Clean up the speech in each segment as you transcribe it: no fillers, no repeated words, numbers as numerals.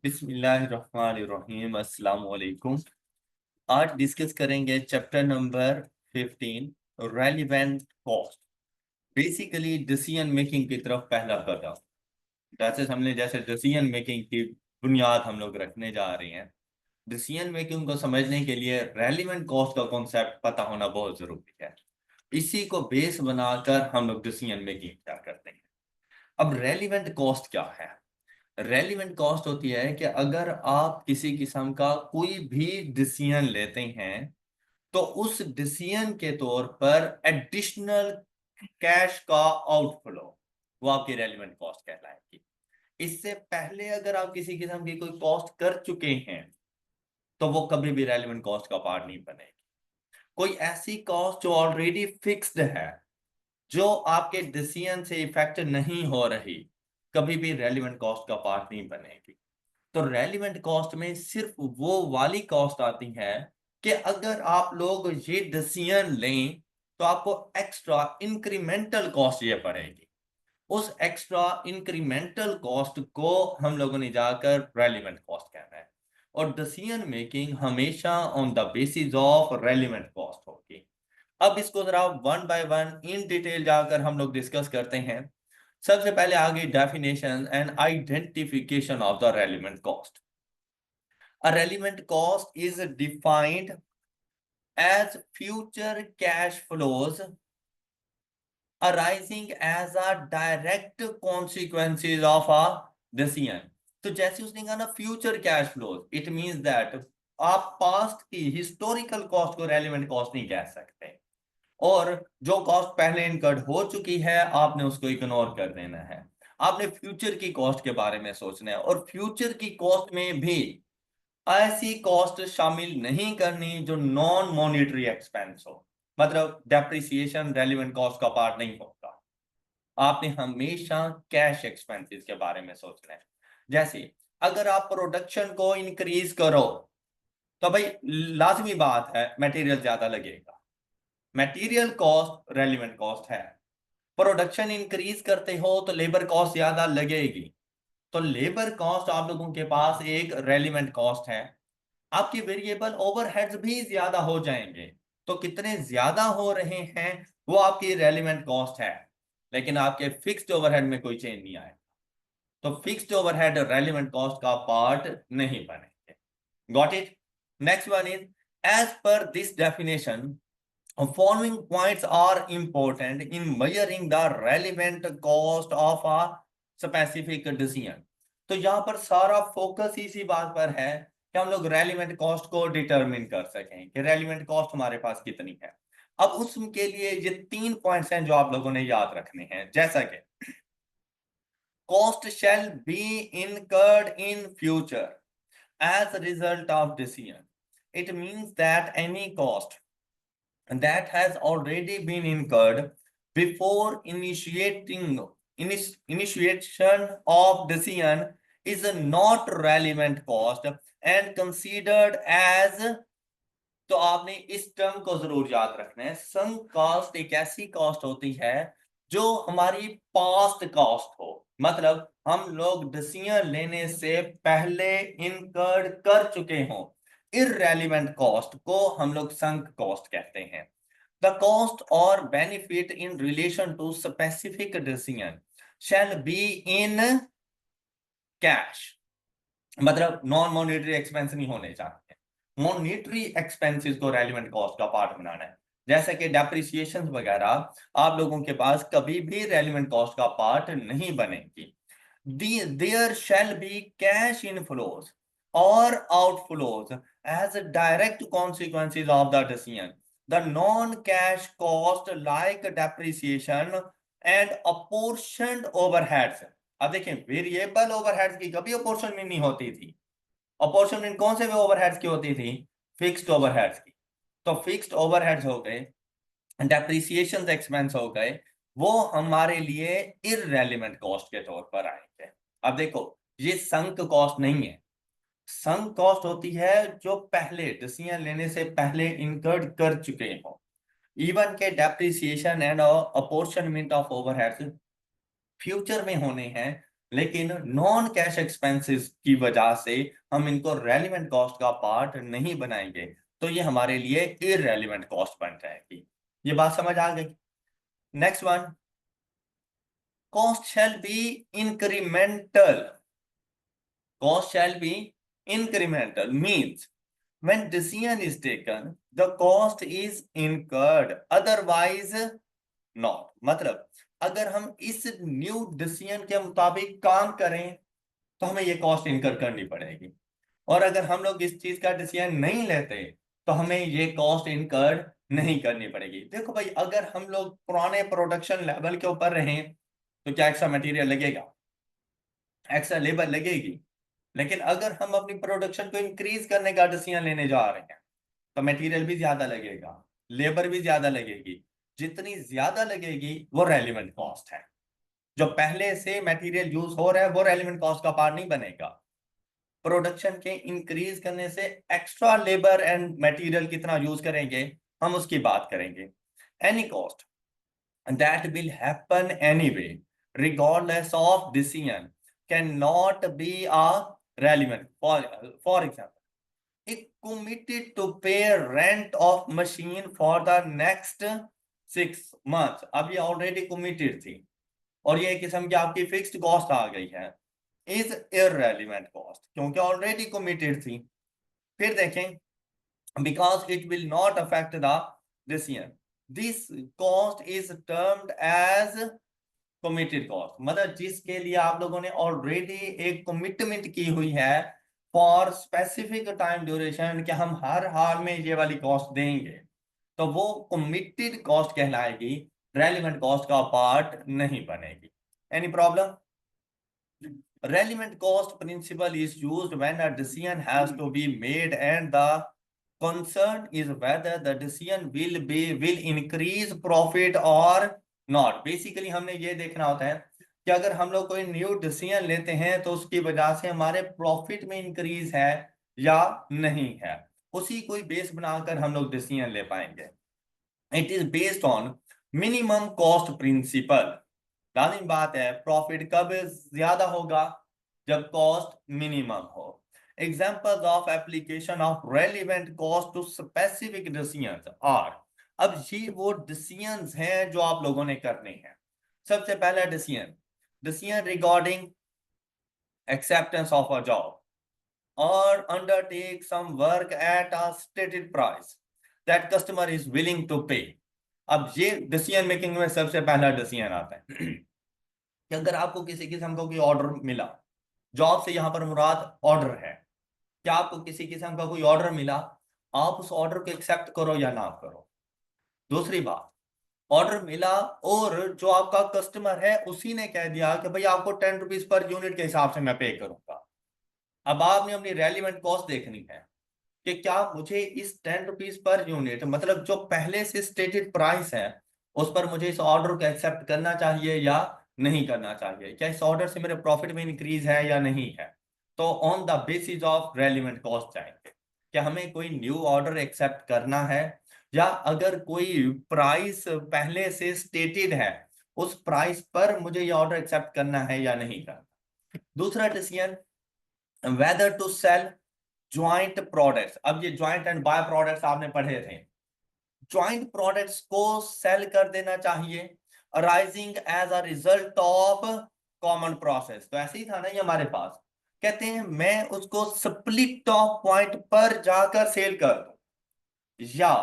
बिस्मिल्लाहिर्रहमानिर्रहीम अस्सलाम वालेकुम। आज डिस्कस करेंगे chapter number 15 relevant cost. Basically decision making की तरफ पहला कदम। जैसे डिसीजन मेकिंग की बुनियाद हम लोग रखने जा रहे हैं। डिसीजन मेकिंग को समझने के लिए रेलिवेंट कॉस्ट का कॉन्सेप्ट पता होना बहुत जरूरी है। इसी को बेस बनाकर हम लोग डिसीजन मेकिंग क्या करते हैं। अब रेलिवेंट कॉस्ट क्या है? रेलिवेंट कॉस्ट होती है कि अगर आप किसी किस्म का कोई भी डिसीजन लेते हैं तो उस डिसीजन के तौर पर एडिशनल कैश का आउटफ्लो, वो आपकी रेलिवेंट कॉस्ट कहलाएगी। इससे पहले अगर आप किसी किस्म की कोई कॉस्ट कर चुके हैं तो वो कभी भी रेलिवेंट कॉस्ट का पार्ट नहीं बनेगी। कोई ऐसी कॉस्ट जो ऑलरेडी फिक्स्ड है, जो आपके डिसीजन से इफेक्ट नहीं हो रही, कभी भी रेलिवेंट कॉस्ट का पार्ट नहीं बनेगी। तो रेलिवेंट कॉस्ट में सिर्फ वो वाली कॉस्ट आती है कि अगर आप लोग ये डिसीजन लें तो आपको एक्स्ट्रा इंक्रीमेंटल कॉस्ट ये पड़ेगी। उस एक्स्ट्रा इंक्रीमेंटल कॉस्ट को हम लोगों ने जाकर रेलिवेंट कॉस्ट कहना है। और डिसीजन मेकिंग हमेशा on the basis of relevant cost होगी। अब इसको जरा one by one in detail जाकर हम लोग डिस्कस करते हैं। सबसे पहले आगे definition and identification of the relevant cost. A relevant cost is defined as future cash flows arising as a direct consequences of a decision। तो जैसे उसने कहा ना future cash flows, it means that आप पास्ट की historical cost को relevant cost नहीं कह सकते। और जो कॉस्ट पहले इनकर्ड हो चुकी है आपने उसको इग्नोर कर देना है। आपने फ्यूचर की कॉस्ट के बारे में सोचना है और फ्यूचर की कॉस्ट में भी ऐसी कॉस्ट शामिल नहीं करनी जो नॉन मॉनिटरी एक्सपेंस हो। मतलब डेप्रिसिएशन रेलिवेंट कॉस्ट का पार्ट नहीं होगा। आपने हमेशा कैश एक्सपेंसेस के बारे में सोचना है। जैसे अगर आप प्रोडक्शन को इंक्रीज करो तो भाई लाजमी बात है मटेरियल ज्यादा लगेगा। मटेरियल कॉस्ट रेलिवेंट कॉस्ट है। प्रोडक्शन इंक्रीज करते हो तो लेबर कॉस्ट ज्यादा लगेगी। तो लेबर कॉस्ट आप लोगों के पास एक रेलिवेंट कॉस्ट है। आपके वेरिएबल ओवरहेड्स भी ज्यादा हो जाएंगे। तो कितने ज्यादा हो रहे हैं वो आपकी रेलिवेंट कॉस्ट है। लेकिन आपके फिक्स्ड ओवरहेड में कोई चेंज नहीं आएगा। तो फिक्स्ड ओवरहेड रेलिवेंट कॉस्ट का पार्ट नहीं बनेंगे। Got it? Next one is as per this definition following points are important in measuring the relevant cost of a specific decision। तो यहां पर सारा फोकस इसी बात पर है कि हम लोग रेलिवेंट कॉस्ट को डिटरमिन कर सकें कि रेलिवेंट कॉस्ट हमारे पास कितनी है। अब उसके लिए ये 3 पॉइंट्स हैं जो आप लोगों ने याद रखने हैं। जैसा कि cost shall be incurred in future as a result of decision। It means that any cost that has already been incurred before initiation of decision is a not relevant cost and considered as। तो आपने इस term को जरूर याद रखना है। Sunk cost एक ऐसी कॉस्ट होती है जो हमारी पास्ट कॉस्ट हो। मतलब हम लोग डिसीजन लेने से पहले इनकर्ड कर चुके हों। इररेलेवेंट कॉस्ट को हम लोग संक कॉस्ट कहते हैं। द कॉस्ट और benefit in relation to specific decision shall be in cash. मतलब नॉन मॉनिटरी एक्सपेंस नहीं होने चाहिए। मॉनिटरी एक्सपेंसेस को रेलिवेंट कॉस्ट का पार्ट बनाना है। जैसे कि डेप्रिसिएशन वगैरह आप लोगों के पास कभी भी रेलिवेंट कॉस्ट का पार्ट नहीं बनेगी। There shall be cash inflows और outflows as direct consequences of the decision. The non cash cost like depreciation and apportioned overheads. अब देखें वेरिएबल ओवरहेड्स की कभी अपोर्शनमेंट नहीं होती थी। अपोर्शनमेंट कौन से ओवरहेड्स की होती थी? फिक्स्ड ओवरहेड्स की। तो फिक्स्ड ओवरहेड्स हो गए, डेप्रिसिएशन एक्सपेंस हो गए, वो हमारे लिए इररेलेवेंट कॉस्ट के तौर पर आएंगे। अब देखो ये संक कॉस्ट नहीं है। संक कॉस्ट होती है जो पहले डिसीजन लेने से पहले इनकर्ड कर चुके हो। इवन के depreciation and apportionment of overheads future में होने हैं लेकिन नॉन कैश एक्सपेंसेस की वजह से हम इनको रेलिवेंट कॉस्ट का पार्ट नहीं बनाएंगे, तो ये हमारे लिए इररेलेवेंट कॉस्ट बन जाएगी। ये बात समझ आ गई? Next one, cost shall be incremental. Cost shall be incremental means when decision is taken the cost is incurred, otherwise not. मतलब अगर हम इस न्यू डिसीजन के मुताबिक काम करें तो हमें ये कॉस्ट इनकर करनी पड़ेगी, और अगर हम लोग इस चीज का डिसीजन नहीं लेते तो हमें ये कॉस्ट इनकर नहीं करनी पड़ेगी। देखो भाई, अगर हम लोग पुराने प्रोडक्शन लेवल के ऊपर रहें तो क्या एक्स्ट्रा मटेरियल लगेगा, एक्स्ट्रा लेबर लगेगी। लेकिन अगर हम अपनी प्रोडक्शन को इंक्रीज करने का डिसीजन लेने जा रहे हैं तो मटेरियल भी ज्यादा लगेगा, लेबर भी ज्यादा लगेगी। जितनी ज्यादा लगेगी वो रेलिवेंट कॉस्ट है। जो पहले से मटेरियल यूज हो रहा है वो रेलिवेंट कॉस्ट का पार्ट नहीं बनेगा। प्रोडक्शन के इंक्रीज करने से एक्स्ट्रा लेबर एंड मटेरियल कितना यूज करेंगे हम उसकी बात करेंगे। Any cost that will happen anyway regardless of decision cannot be a relevant. For example, it committed to pay rent of machine for the next 6 months, अब ये already committed थी और ये किस्म की आपकी फिक्स्ड कॉस्ट आ गई है, इज इररेलेवेंट कॉस्ट क्योंकि ऑलरेडी कमिटेड थी। फिर देखें, because it will not affect the decision, this cost is termed as committed cost, मतलब जिसके लिए आप लोगों ने ऑलरेडी एक कमिटमेंट की हुई है फॉर स्पेसिफिक टाइम ड्यूरेशन कि हम हर हाल में ये वाली कॉस्ट देंगे, तो वो कमिटेड कॉस्ट कहलाएगी, रेलिवेंट कॉस्ट का पार्ट नहीं बनेगी। Any problem? Relevant cost principle is used when a decision has to be made and the concern is whether the decision will increase profit or not. Basically हमने ये देखना होता है कि अगर हम लोग कोई न्यू डिसीजन लेते हैं तो उसकी वजह से हमारे प्रॉफिट में इंक्रीज है या नहीं है, उसी कोई बेस बनाकर हम लोग डिसीजन ले पाएंगे। It is based on minimum cost principle. लाजिम बात है, प्रॉफिट कब ज्यादा होगा, जब कॉस्ट मिनिमम हो। Examples of application of relevant cost to specific decisions are, अब ये वो डिसीजंस हैं जो आप लोगों ने करने हैं। सबसे पहला decision, decision regarding acceptance of a job or undertake some work at a stated price that customer is willing to pay। अब ये डिसीजन मेकिंग में सबसे पहला डिसीजन आता है कि अगर आपको किसी किस्म का कोई ऑर्डर मिला, जॉब से यहां पर मुराद ऑर्डर है, क्या आपको किसी किस्म का कोई ऑर्डर मिला, आप उस ऑर्डर को एक्सेप्ट करो या ना करो। दूसरी बात, ऑर्डर मिला और जो आपका कस्टमर है उसी ने कह दिया कि भाई आपको 10 रुपीज पर यूनिट के हिसाब से मैं पे करूंगा। अब आपने अपनी रेलिवेंट कॉस्ट देखनी है कि क्या मुझे इस 10 रुपीज पर यूनिट, मतलब जो पहले से स्टेटेड प्राइस है, उस पर मुझे इस ऑर्डर को एक्सेप्ट करना चाहिए या नहीं करना चाहिए, क्या इस ऑर्डर से मेरे प्रॉफिट में इंक्रीज है या नहीं है। तो on the basis of relevant cost जाएंगे कि हमें कोई न्यू ऑर्डर एक्सेप्ट करना है, या अगर कोई प्राइस पहले से स्टेटेड है उस प्राइस पर मुझे ये ऑर्डर एक्सेप्ट करना है या नहीं करना। दूसरा decision, whether to sell joint products. अब ये ज्वाइंट एंड बाय प्रोडक्ट्स आपने पढ़े थे, ज्वाइंट प्रोडक्ट्स को सेल कर देना चाहिए arising as a result of common process. तो ऐसे ही था ना ये हमारे पास, कहते हैं मैं उसको स्प्लिट ऑफ पॉइंट पर जाकर सेल कर दूं, या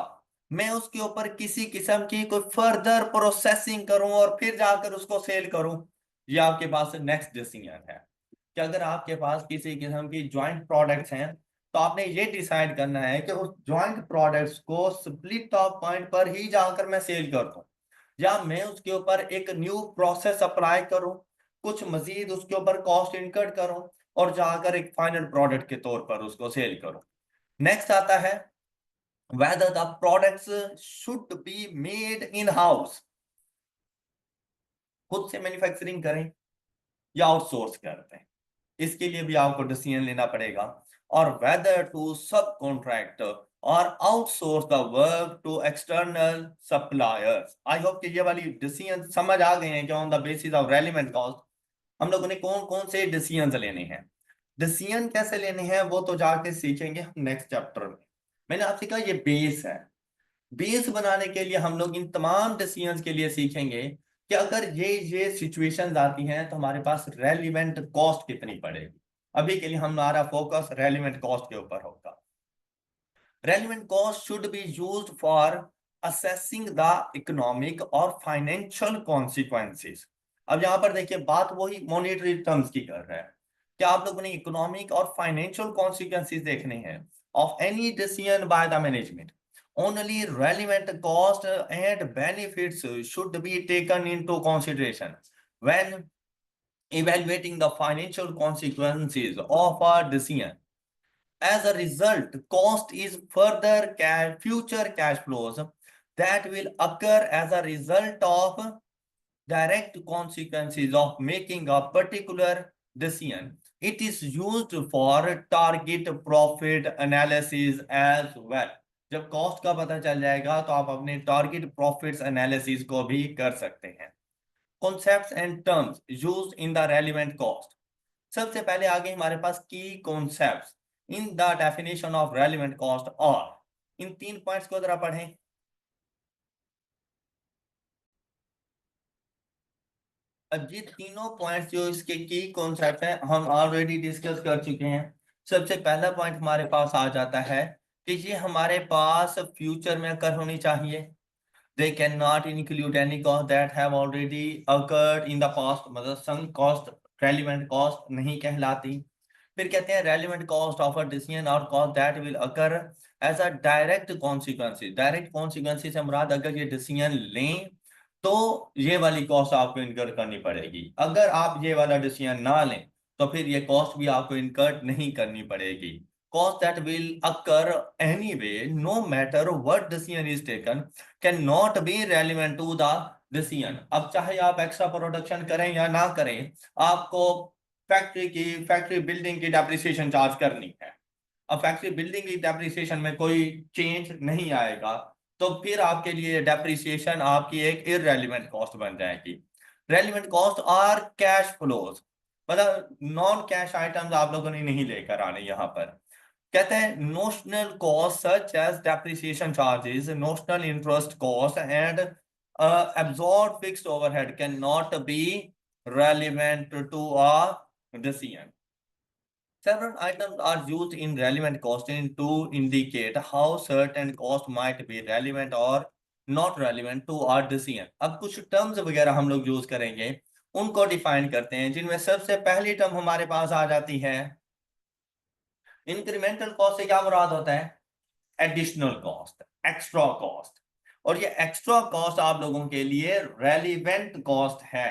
मैं उसके ऊपर किसी किस्म की कोई फर्दर प्रोसेसिंग करूं और फिर जाकर उसको सेल करूं। ये आपके पास नेक्स्ट डिसीजन है कि अगर आपके पास किसी किस्म की ज्वाइंट प्रोडक्ट्स हैं तो आपने ये डिसाइड करना है कि उस ज्वाइंट प्रोडक्ट्स को स्प्लिट ऑफ पॉइंट पर ही जाकर मैं सेल कर दूं, या मैं उसके ऊपर एक न्यू प्रोसेस अप्लाई करूं, कुछ मजीद उसके ऊपर कॉस्ट इनकट करूं और जाकर एक फाइनल प्रोडक्ट के तौर पर उसको सेल करूं। नेक्स्ट आता है whether the products should be made in house, खुद से मैन्युफैक्चरिंग करें या आउटसोर्स करते हैं, इसके लिए भी आपको डिसीजन लेना पड़ेगा। और वेदर टू सब कॉन्ट्रैक्ट और outsource the work to external suppliers. I hope कि ये वाली डिसीजन समझ आ गए हैं कि on the basis of relevant cost हम लोगों ने कौन कौन से डिसीजंस लेने हैं, डिसीजन कैसे लेने हैं वो तो जाके सीखेंगे हम नेक्स्ट चैप्टर में। मैंने आपसे कहा ये बेस है, बेस बनाने के लिए हम लोग इन तमाम डिसीजंस के लिए सीखेंगे कि अगर ये सिचुएशंस आती हैं तो हमारे पास रेलिवेंट कॉस्ट कितनी पड़ेगी। अभी के लिए हमारा फोकस रेलिवेंट कॉस्ट के ऊपर होगा। Relevant cost should be used for assessing the economic or financial consequences। अब यहां पर देखिए बात वही मॉनेटरी टर्म्स की कर रहा है कि आप लोगों ने इकोनॉमिक और फाइनेंशियल कॉन्सिक्वेंसेस देखने हैं of any decision by the management. Only relevant cost and benefits should be taken into consideration when evaluating the financial consequences of a decision। As a result, cost is further future cash flows that will occur as a result of direct consequences of making a particular decision. It is used for target profit analysis as well। जब cost का पता चल जाएगा तो आप अपने target profits analysis को भी कर सकते हैं। Concepts and terms used in the relevant cost. सबसे पहले आगे हमारे पास की concepts in the definition of relevant cost और इन तीन पॉइंट्स को जरा पढ़ें। अब ये तीनों पॉइंट्स जो इसके की कॉन्सेप्ट हैं हम ऑलरेडी डिस्कस कर चुके हैं। सबसे पहला पॉइंट हमारे पास आ जाता है कि ये हमारे पास फ्यूचर में अकर होनी चाहिए। They cannot include any cost that have already occurred in the past। मतलब sunk cost relevant cost नहीं कहलाती। फिर कहते हैं relevant cost of a decision और cost that will occur as a direct consequences. Direct consequences से मुराद अगर ये डिसीजन लें तो ये वाली कॉस्ट आपको इनकर करनी पड़ेगी, अगर आप ये वाला डिसीजन ना लें तो फिर ये कॉस्ट भी आपको इनकर नहीं करनी पड़ेगी। Cost that will occur anyway no matter what decision is taken can not be relevant to the decision. अब चाहे आप एक्स्ट्रा प्रोडक्शन करें या ना करें, आपको फैक्ट्री बिल्डिंग की डेप्रिसिएशन चार्ज करनी है। अब फैक्ट्री बिल्डिंग की डेप्रिसिएशन में कोई चेंज नहीं आएगा तो फिर आपके लिए डेप्रिसिएशन आपकी एक इररेलेवेंट कॉस्ट बन जाएगी। Relevant cost are cash flows, मतलब नॉन कैश आइटम्स आप लोगों ने नहीं लेकर आने। यहाँ पर कहते हैं notional cost such as depreciation charges, notional interest cost and absorbed fixed overhead cannot be relevant to a decision। Several items are used in relevant costing to indicate how certain cost might be relevant or not relevant to our decision। अब कुछ terms वगैरह हम लोग use करेंगे, उनको define करते हैं, जिनमें सबसे पहली टर्म हमारे पास आ जाती है इंक्रीमेंटल कॉस्ट। से क्या मुराद होता है? Additional cost, extra cost. और ये एक्स्ट्रा कॉस्ट आप लोगों के लिए रेलिवेंट कॉस्ट है।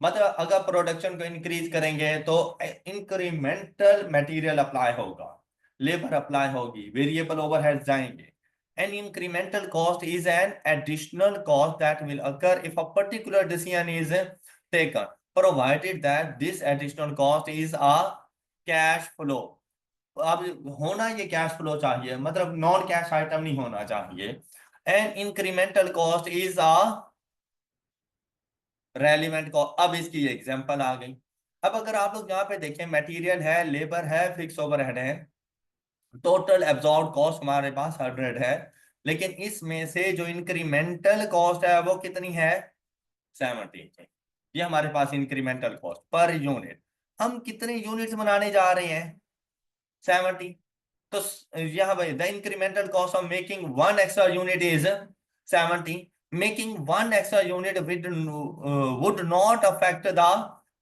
मतलब अगर प्रोडक्शन को इंक्रीज करेंगे तो इंक्रीमेंटल मटेरियल अप्लाई होगा, लेबर अप्लाई होगी, वेरिएबल ओवरहेड्स जाएंगे। An incremental cost is an additional cost that will occur if a particular decision is taken, provided that this additional cost is a cash flow। अब होना ये cash flow चाहिए, मतलब non cash item नहीं होना चाहिए। An incremental cost is a relevant cost. अब इसकी एग्जांपल आ गई। अब अगर आप लोग यहाँ पे देखें, मटेरियल है, लेबर है, फिक्स ओवरहेड है, टोटल एब्जॉर्ब कॉस्ट हमारे पास 100 है, लेकिन इसमें से जो इंक्रीमेंटल कॉस्ट है वो कितनी है? 70। ये हमारे पास इंक्रीमेंटल कॉस्ट पर यूनिट। हम कितने यूनिट्स बनाने जा रहे हैं? 70। तो यहाँ भाई the incremental cost of making one extra unit is 70। Making one extra unit would not affect the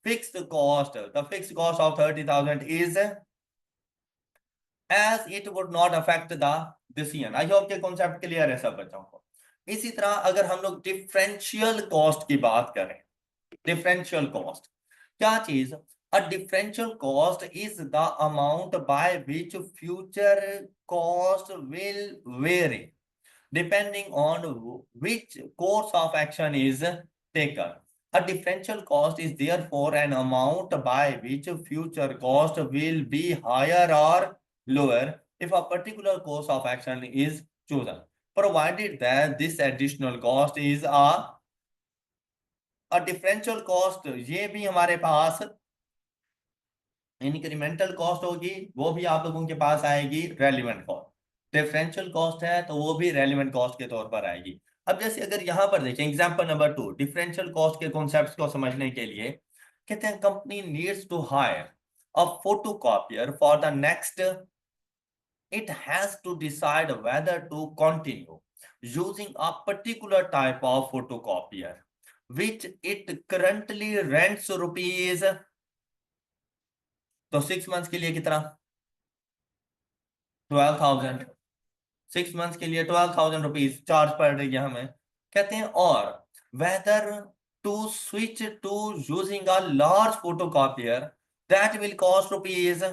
fixed cost. The fixed cost of 30,000 is as it would not affect the decision। I hope के concept clear है सब बच्चों को। इसी तरह अगर हम लोग डिफरेंशियल कॉस्ट की बात करें, डिफरेंशियल कॉस्ट क्या चीज? A differential cost is the amount by which future cost will vary depending on which course of action is taken। A differential cost is therefore an amount by which future cost will be higher or lower if a particular course of action is chosen, provided that this additional cost is a और differential cost ये भी हमारे पास incremental cost होगी, वो भी आप लोगों के पास आएगी रेलिवेंट कॉस्ट। डिफरेंशियल कॉस्ट है तो वो भी रेलिवेंट कॉस्ट के तौर पर आएगी। अब जैसे अगर यहां पर देखें एग्जांपल नंबर 2, डिफरेंशियल कॉस्ट के कॉन्सेप्ट्स को समझने के लिए कहते हैं company needs to hire a photocopier for the next, it has to decide whether to continue using a particular type of photocopier which it currently rents rupees, तो 6 months के लिए कितना 12,000, 6 मंथ्स के लिए 12,000 रुपीज चार्ज पड़ रही है हमें। कहते हैं और whether to switch to using a large photocopier that will cost rupees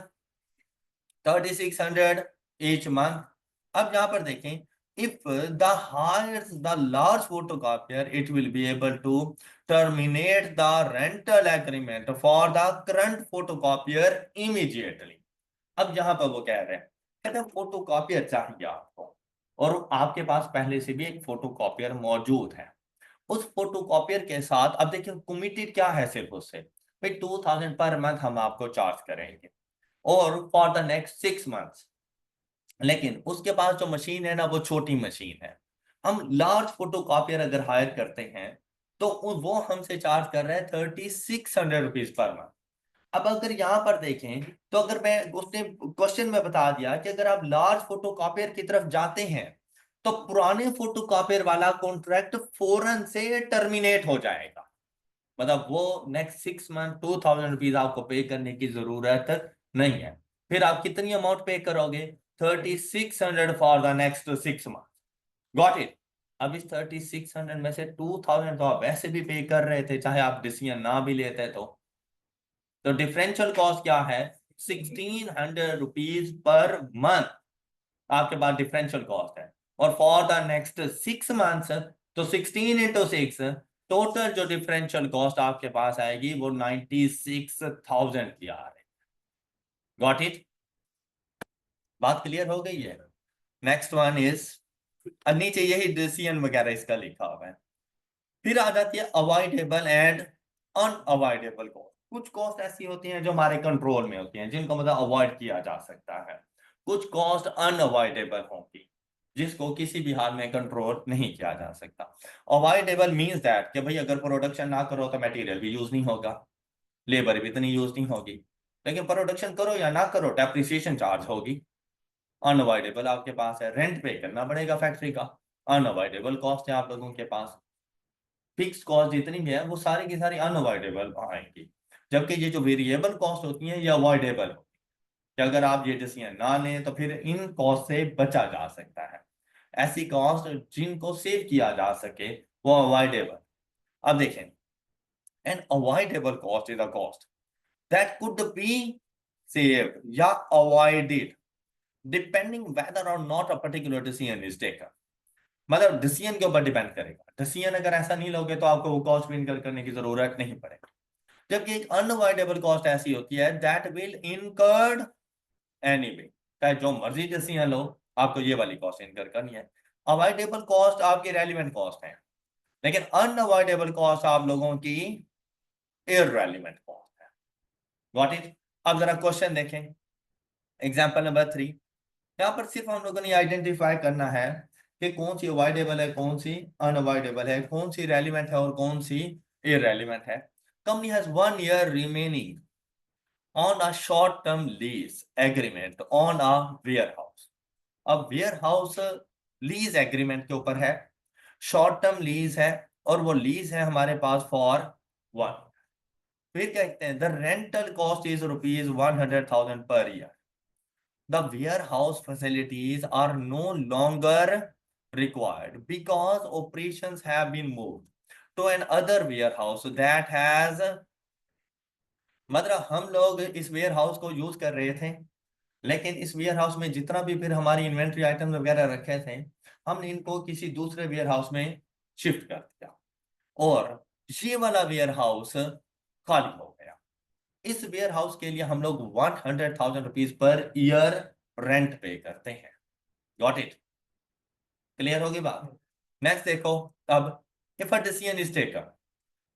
3,600 each month। अब यहां पर देखें if the hires the large photocopier it will be able to terminate the rental agreement for the current photocopier immediately। अब यहां पर वो कह रहे हैं कहते हैं फोटोकॉपियर चाहिए आपको और आपके पास पहले से भी एक फोटोकॉपियर मौजूद है, उस फोटोकॉपियर के साथ अब देखिए कमिटेड क्या है सिर्फ उससे भाई 2,000 पर मंथ हम आपको चार्ज करेंगे और फॉर द नेक्स्ट 6 मंथ्स। लेकिन उसके पास जो मशीन है ना वो छोटी मशीन है, हम लार्ज फोटोकॉपियर अगर हायर करते हैं तो वो हमसे चार्ज कर रहे हैं 3,600 रुपीज पर मंथ। अब अगर यहाँ पर देखें तो अगर मैं उसने क्वेश्चन में बता दिया कि अगर आप लार्ज फोटोकॉपियर की तरफ जाते हैं तो पुराने फोटोकॉपियर वाला कॉन्ट्रैक्ट फौरन से टर्मिनेट हो जाएगा, मतलब वो नेक्स्ट 6 मंथ 2,000 रुपीज आपको पे करने की जरूरत नहीं है। फिर आप कितनी अमाउंट पे करोगे 3,600 for the next 6 month. Got it. अब इस 3,600 में से 2,000 तो आप वैसे भी पे कर रहे थे चाहे आप डिसीजन ना भी लेते तो डिफरेंशियल कॉस्ट क्या है 1,600 रुपीज पर मंथ आपके पास डिफरेंशियल कॉस्ट है और फॉर द नेक्स्ट 6 मंथ्स तो 16 into 6 टोटल जो डिफरेंशियल कॉस्ट आपके पास आएगी वो 96,000 की आ रही। गॉट इट, बात क्लियर हो गई है। नेक्स्ट वन इज नीचे यही डिसीजन वगैरह इसका लिखा हुआ है। फिर आ जाती है अवॉइडेबल एंड अनअवॉइडेबल कॉस्ट। कुछ कॉस्ट ऐसी होती हैं जो हमारे कंट्रोल में होती हैं जिनको मतलब अवॉइड किया जा सकता है, कुछ कॉस्ट अनअवॉइडेबल होंगी जिसको किसी भी हाल में कंट्रोल नहीं किया जा सकता। अवॉइडेबल मींस दैट कि भाई अगर प्रोडक्शन ना करो तो मटेरियल भी यूज नहीं होगा, लेबर भी इतनी यूज नहीं होगी, लेकिन प्रोडक्शन करो या ना करो डेप्रिसिएशन चार्ज होगी। अनअवॉइडेबल आपके पास है रेंट पे करना पड़ेगा फैक्ट्री का, अनअवॉइडेबल कॉस्ट है आप लोगों के पास। फिक्स कॉस्ट जितनी भी है वो सारी की सारी अनअवॉइडेबल आएंगी, जबकि ये जो वेरिएबल कॉस्ट होती है ये अवॉइडेबल होती है कि अगर आप ये डिसीजन ना लें तो फिर इन कॉस्ट से बचा जा सकता है। ऐसी कॉस्ट जिनको सेव किया जा सके वो अवॉइडेबल। अब देखें an avoidable cost is a cost that could be saved या अवॉइडेड डिपेंडिंग वेदर और not a particular decision is taken. मतलब डिसीजन के ऊपर डिपेंड करेगा, डिसीजन अगर ऐसा नहीं लोगे तो आपको वो कॉस्ट भी इनकर करने की जरूरत नहीं पड़ेगी। जबकि एक अनअवॉइडेबल कॉस्ट ऐसी होती है दैट विल इनकर्ड एनीवे, चाहे जो मर्जी डिसीजन लो आपको ये वाली कॉस्ट इनकर करनी है। अवॉइडेबल कॉस्ट आपकी रेलिवेंट कॉस्ट है, लेकिन अनअवॉइडेबल कॉस्ट आप लोगों की इररेलेवेंट कॉस्ट है। Got it. अब जरा क्वेश्चन देखें एग्जांपल नंबर 3। यहाँ पर सिर्फ हम लोगों ने आइडेंटिफाई करना है कि कौन सी अवॉइडेबल है कौन सी अनअवॉइडेबल है, कौन सी रेलिवेंट है और कौन सी इररेलेवेंट है। Company has 1 year remaining on a short term lease agreement on a warehouse। अब warehouse लीज एग्रीमेंट के ऊपर है, शॉर्ट टर्म लीज है और वो लीज है हमारे पास फॉर 1। फिर कहते हैं the rental cost is ₹100,000 per year. The warehouse facilities are no longer required because operations have been moved to another warehouse that has, मतलब हम लोग इस वेयर हाउस को यूज कर रहे थे लेकिन इस वेयर हाउस में जितना भी फिर हमारी इन्वेंट्री आइटम्स वगैरह रखे थे हमने इनको किसी दूसरे वेयर हाउस में शिफ्ट कर दिया और ये वाला वेयर हाउस खाली हो गया। इस वेयर हाउस के लिए हम लोग 100,000 रुपीज पर ईयर रेंट पे करते हैं। गॉट इट, क्लियर होगी बात। नेक्स्ट देखो अब if a decision is taken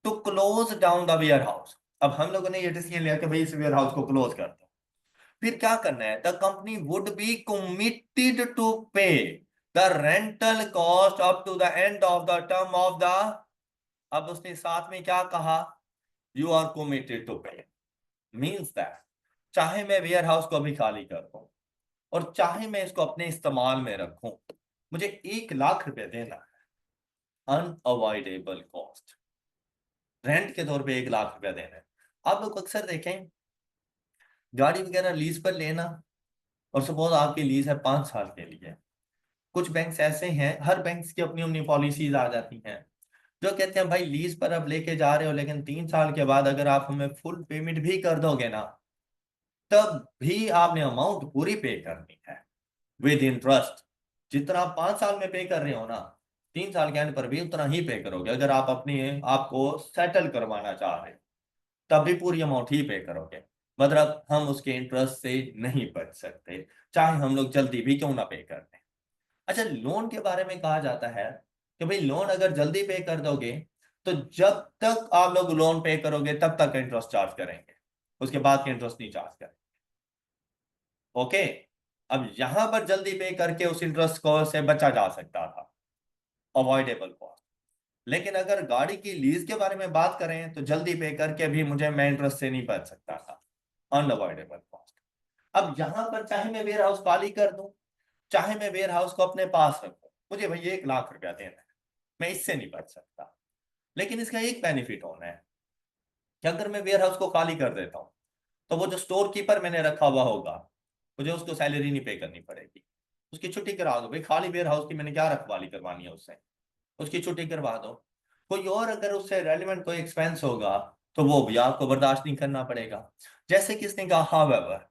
to close down the warehouse. अब हम लोगों ने ये डिसीजन लिया कि भाई इस वेयर हाउस को क्लोज कर दो। फिर क्या करना है, the company would be committed to pay the rental cost up to the end of the term of the. अब उसने साथ में क्या कहा, you are committed to pay, means that चाहे मैं वेयर हाउस को अभी खाली कर दूं और चाहे मैं इसको अपने इस्तेमाल में रखूं, मुझे 1 लाख रुपए देना है, अनअवॉइडेबल कॉस्ट। रेंट के तौर पे 1 लाख रुपया देना है। आप लोग अक्सर देखें गाड़ी वगैरह लीज पर लेना, और सपोज आपकी लीज है 5 साल के लिए। कुछ बैंक्स ऐसे हैं, हर बैंक की अपनी अपनी पॉलिसीज आ जाती हैं, जो कहते हैं भाई लीज पर अब लेके जा रहे हो, लेकिन 3 साल के बाद अगर आप हमें फुल पेमेंट भी कर दोगे ना, तब भी आपने अमाउंट पूरी पे करनी है विद इंटरेस्ट। जितना आप 5 साल में पे कर रहे हो ना, 3 साल के एंड पर भी उतना ही पे करोगे। अगर आप अपनी आपको सेटल करवाना चाह रहे हो, तब भी पूरी अमाउंट ही पे करोगे। मतलब हम उसके इंटरेस्ट से नहीं बच सकते, चाहे हम लोग जल्दी भी क्यों ना पे कर दें। अच्छा, लोन के बारे में कहा जाता है कि भाई लोन अगर जल्दी पे कर दोगे, तो जब तक आप लोग लोन पे करोगे तब तक इंटरेस्ट चार्ज करेंगे, उसके बाद के इंटरेस्ट नहीं चार्ज करेंगे। ओके, अब यहां पर जल्दी पे करके उस इंटरेस्ट को से बचा जा सकता था, अवॉइडेबल कॉस्ट। लेकिन अगर गाड़ी की लीज के बारे में बात करें, तो जल्दी पे करके भी मुझे मैं इंटरेस्ट से नहीं बच सकता था, अनअवॉइडेबल कॉस्ट। अब यहां पर चाहे मैं वेयर हाउस खाली कर दूं, चाहे मैं वेयर हाउस को अपने पास रखूं, मुझे भाई 1 लाख रुपया देना है, मैं इससे नहीं बच सकता। लेकिन इसका एक बेनिफिट होना है कि अगर मैं वेयर हाउस को खाली कर देता हूँ, तो वो जो स्टोर कीपर मैंने रखा हुआ होगा, मुझे उसको सैलरी नहीं पे करनी पड़ेगी, उसकी छुट्टी करा दो। भाई खाली वेयर हाउस की मैंने क्या रखवाली करवानी है उससे, उसकी छुट्टी करवा दो। कोई और अगर उससे रेलिवेंट कोई एक्सपेंस होगा, तो वो भी आपको बर्दाश्त नहीं करना पड़ेगा। जैसे किसने कहा, however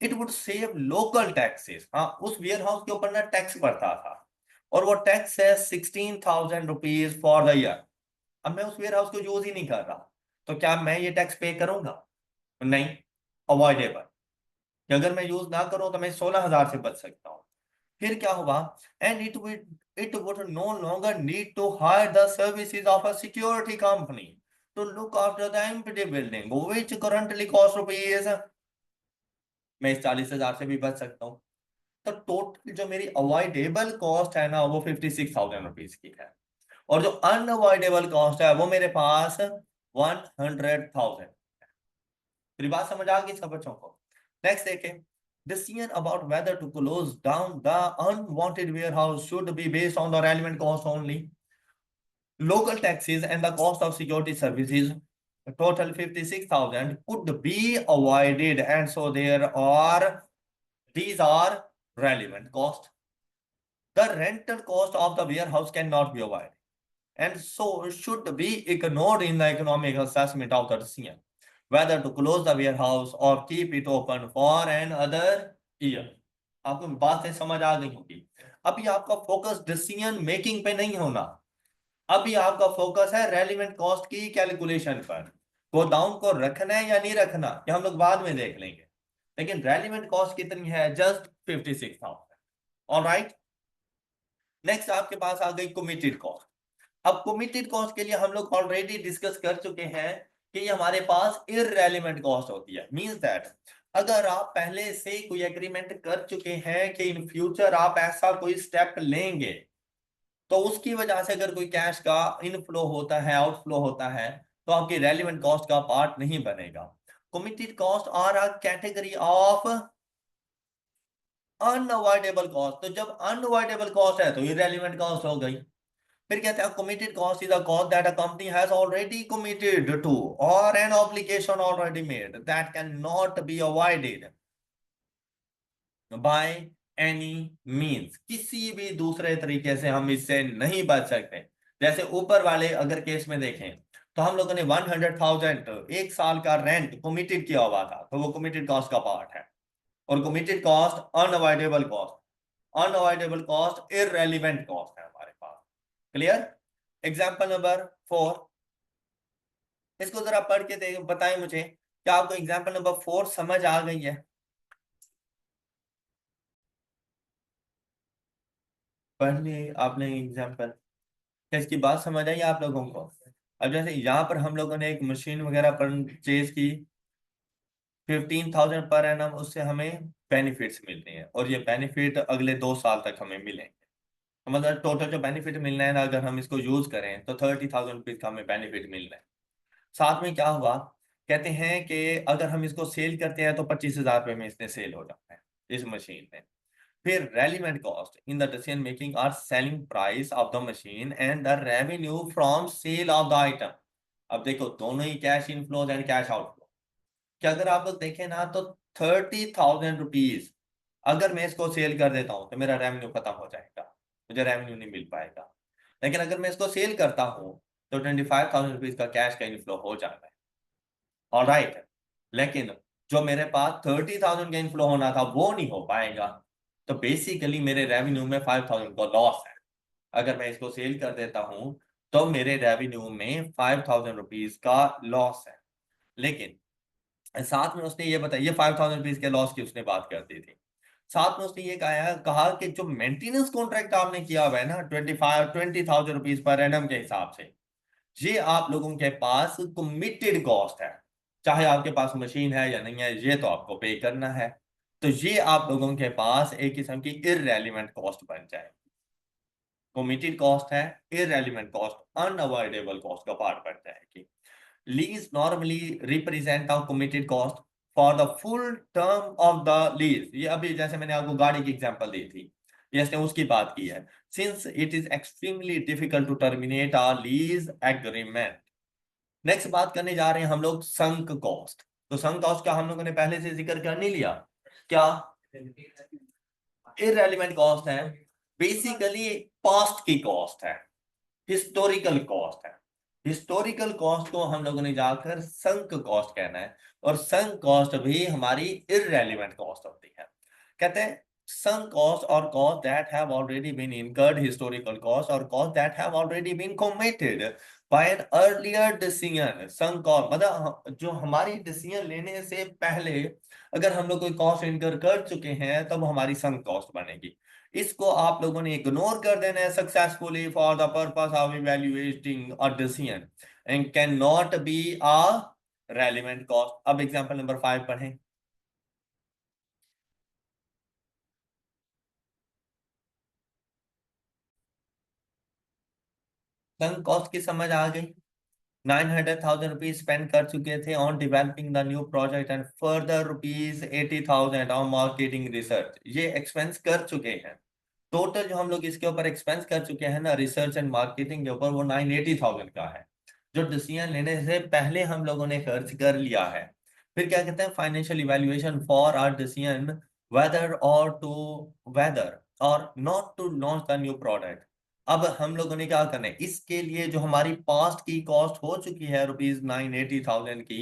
it would save local taxes. हाँ, उस वेयर हाउस के ऊपर ना टैक्स बढ़ता था, और वो टैक्स है 16,000 रुपीज फॉर द ईयर। अब मैं उस वेयर हाउस को यूज ही नहीं कर रहा, तो क्या मैं ये टैक्स पे करूंगा? नहीं, अवॉइडेबल। कि अगर मैं यूज ना करूं तो मैं 16,000 से बच सकता हूँ। फिर क्या हुआ, and it would no longer need to hire the services of a security company to look after the empty building which currently cost rupees. मैं इस 40,000 से भी बच सकता हूँ। तो टोटल जो मेरी अवॉइडेबल कॉस्ट है ना, वो 56,000 रुपीज की है, और जो अनअवॉइडेबल कॉस्ट है वो मेरे पास 100,000। मेरी बात समझ आ गई सब बच्चों को? नेक्स्ट देखें, decision about whether to close down the unwanted warehouse should be based on the relevant cost only. Local taxes and the cost of security services, total 56,000, could be avoided, and so these are relevant cost. The rental cost of the warehouse cannot be avoided, and so should be ignored in the economic assessment of the decision whether to close the warehouse or keep it open for another year. आपको बातें समझ आ गई होगी। अभी आपका focus decision making पे नहीं होना, अभी आपका फोकस है रेलिवेंट कॉस्ट की कैलकुलेशन पर। गोडाउन को रखना है या नहीं रखना, ये हम लोग बाद में देख लेंगे, लेकिन रेलिवेंट कॉस्ट कितनी है, जस्ट 56,000। ऑलराइट, नेक्स्ट आपके पास आ गई कमिटेड कॉस्ट। अब कमिटेड कॉस्ट के लिए हम लोग ऑलरेडी डिस्कस कर चुके हैं कि ये हमारे पास इररेलेवेंट कॉस्ट होती है। मींस दैट अगर आप पहले से कोई एग्रीमेंट कर चुके हैं कि इन फ्यूचर आप ऐसा कोई स्टेप लेंगे, तो उसकी वजह से अगर कोई कैश का इनफ्लो होता है, आउटफ्लो होता है, तो आपकी रेलिवेंट कॉस्ट का पार्ट नहीं बनेगा। Committed cost are a category of unavoidable cost. तो जब अनअवॉइडेबल कॉस्ट है तो इररेलेवेंट कॉस्ट हो गई। फिर कहते हैं committed cost is a cost that a company has already committed to or an obligation already made that cannot be avoided by any means। किसी भी दूसरे तरीके से हम इससे नहीं बच सकते। जैसे ऊपर वाले अगर केस में देखें, तो हम लोगों ने 100,000 1 साल का रेंट कमिटेड किया हुआ था, तो वो कमिटेड कॉस्ट का पार्ट है। और committed cost unavoidable cost, unavoidable cost irrelevant cost है हमारे पास। क्लियर? एग्जाम्पल नंबर 4, इसको जरा पढ़ के बताएं मुझे, क्या आपको एग्जाम्पल नंबर 4 समझ आ गई है? पढ़ लिए आपने एग्जाम्पल? क्या इसकी बात समझ आई आप लोगों को? अब जैसे यहाँ पर हम लोगों ने एक मशीन वगैरह परचेज की 15,000 पर एनम, उससे हमें बेनिफिट्स मिलते हैं और ये बेनिफिट अगले 2 साल तक हमें मिलेंगे। तो मतलब टोटल जो बेनिफिट मिलना है ना, अगर हम इसको यूज करें तो 30,000 रुपीज का हमें बेनिफिट मिलना है। साथ में क्या हुआ, कहते हैं कि अगर हम इसको सेल करते हैं तो 25,000 रुपये में इसने सेल हो जाता है इस मशीन में। फिर relevant cost in the decision making are selling price of the machine and the revenue from sale of the item. अब देखो दोनों ही cash inflows and cash outflow, कि अगर आप लोग देखें ना तो 30,000 रुपीज अगर मैं इसको सेल कर देता हूं तो मेरा रेवेन्यू खत्म हो जाएगा, मुझे रेवेन्यू नहीं मिल पाएगा। लेकिन अगर मैं इसको सेल करता हूं तो 25,000 रुपीज का कैश का इनफ्लो हो जाता है। ऑलराइट, लेकिन जो मेरे पास 30,000 का इनफ्लो होना था वो नहीं हो पाएगा, तो बेसिकली मेरे रेवेन्यू में 5,000 का लॉस है। अगर मैं इसको सेल कर देता हूं तो मेरे रेवेन्यू में 5,000 रुपीज का लॉस है। लेकिन साथ में उसने ये बताया, ये 5,000 रुपीज के लॉस की उसने बात कर दी थी। साथ में उसने ये कहा कि जो मेंटेनेंस कॉन्ट्रैक्ट आपने किया हुआ है ना 20,000 रुपीज पर एनम के हिसाब से, ये आप लोगों के पास कमिटेड कॉस्ट है। चाहे आपके पास मशीन है या नहीं है, ये तो आपको पे करना है। तो ये आप लोगों के पास एक किस्म की इररेलेवेंट कॉस्ट बन जाए। कमिटेड कॉस्ट है, इररेलेवेंट कॉस्ट अनअवॉइडेबल कॉस्ट का पार्ट बन जाएगी। Lease normally represent a committed cost for the full term of the lease. ये अभी जैसे मैंने आपको गाड़ी की एग्जांपल दी थी, ये इसने उसकी बात की है। Since it is extremely difficult to terminate a lease agreement. Next बात करने जा रहे हैं हम लोग संक कॉस्ट। तो संक कॉस्ट का हम लोगों ने पहले से जिक्र कर नहीं लिया क्या? इररेलेवेंट कॉस्ट है, बेसिकली पास्ट की कॉस्ट है, हिस्टोरिकल कॉस्ट है। हिस्टोरिकल कॉस्ट को हम लोगों ने जाकर संक कॉस्ट कहना है, और संक कॉस्ट भी हमारी इररेलेवेंट कॉस्ट होती है। कहते हैं sunk cost or cost that have already been incurred, historical cost or cost that have already been committed by an earlier decision। sunk cost मतलब जो हमारी डिसीजन लेने से पहले अगर हम लोग कोई कॉस्ट इनकर कर चुके हैं तब हमारी sunk cost बनेगी। इसको आप लोगों ने इग्नोर कर देना है successfully for the purpose of evaluating a decision and can not be a relevant cost. अब एग्जांपल नंबर 5 पढ़ें। संक कॉस्ट की समझ आ गई? 900,000 रुपीज स्पेंड कर चुके थे on developing the new project and further rupees 80,000 on marketing research. ये expense कर चुके हैं। टोटल जो हम लोग इसके ऊपर एक्सपेंस कर चुके हैं ना रिसर्च एंड मार्केटिंग के ऊपर, वो 980,000 का है, जो डिसीजन लेने से पहले हम लोगों ने खर्च कर लिया है। फिर क्या कहते हैं, financial evaluation for our decision whether और not to launch the new product. अब हम लोगों ने क्या करना है, इसके लिए जो हमारी पास्ट की कॉस्ट हो चुकी है ₹980,000 की,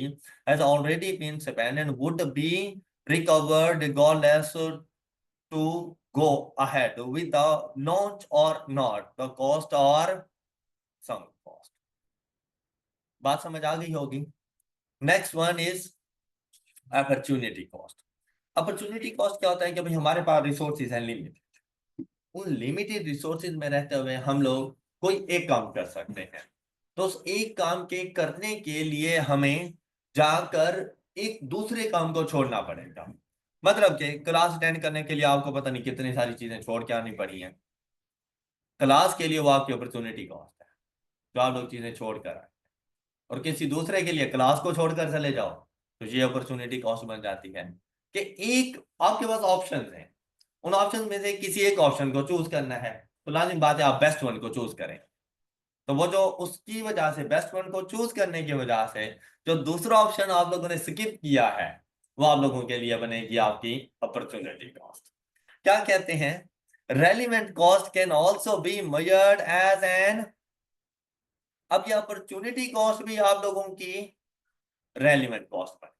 has already been spent and would be recovered regardless to go ahead with the launch or not, the cost or some cost। बात समझ आ गई होगी। Next one is opportunity cost. Opportunity cost क्या होता है कि भाई हमारे पास रिसोर्सेज हैं लिमिटेड, उन लिमिटेड रिसोर्सेज में रहते हुए हम लोग कोई एक काम कर सकते हैं। तो उस एक काम के करने के लिए हमें जाकर एक दूसरे काम को छोड़ना पड़ेगा। मतलब कि क्लास अटेंड करने के लिए आपको पता नहीं कितनी सारी चीजें छोड़ के आनी पड़ी हैं, क्लास के लिए वो आपकी अपॉर्चुनिटी कॉस्ट है जो आप लोग चीजें छोड़ कर आए। और किसी दूसरे के लिए क्लास को छोड़कर चले जाओ तो ये अपॉर्चुनिटी कॉस्ट बन जाती है। कि एक आपके पास ऑप्शंस हैं, उन ऑप्शन में से किसी एक ऑप्शन को चूज करना है, तो लाजिम बात है आप बेस्ट वन को चूज करें। तो वो जो उसकी वजह से बेस्ट वन को चूज करने की वजह से जो दूसरा ऑप्शन आप लोगों ने स्किप किया है वो आप लोगों के लिए बनेगी आपकी अपॉर्चुनिटी कॉस्ट। क्या कहते हैं, relevant cost can also be measured as an. अब ये अपॉर्चुनिटी कॉस्ट भी आप लोगों की रेलिवेंट कॉस्ट बने।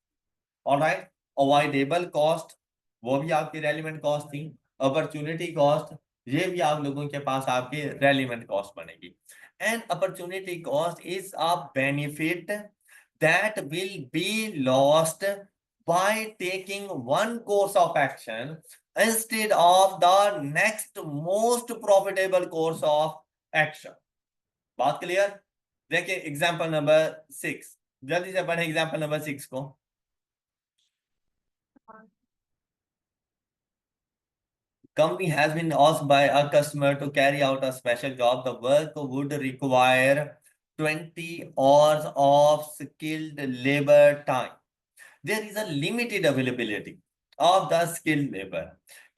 ऑलराइट, अवॉइडेबल कॉस्ट वो भी आपकी रेलिवेंट कॉस्ट थी, अपॉर्चुनिटी कॉस्ट ये भी आप लोगों के पास आपकी रेलिवेंट कॉस्ट बनेगी। And opportunity cost is a benefit that will be lost by taking one course of action instead of the next most profitable course of action। बात क्लियर? देखिए एग्जाम्पल नंबर 6, जल्दी से पढ़े एग्जाम्पल नंबर 6 को। Company has been asked by a customer to carry out a special job. The work would require 20 hours of skilled labor time. There is a limited availability of the skilled labor.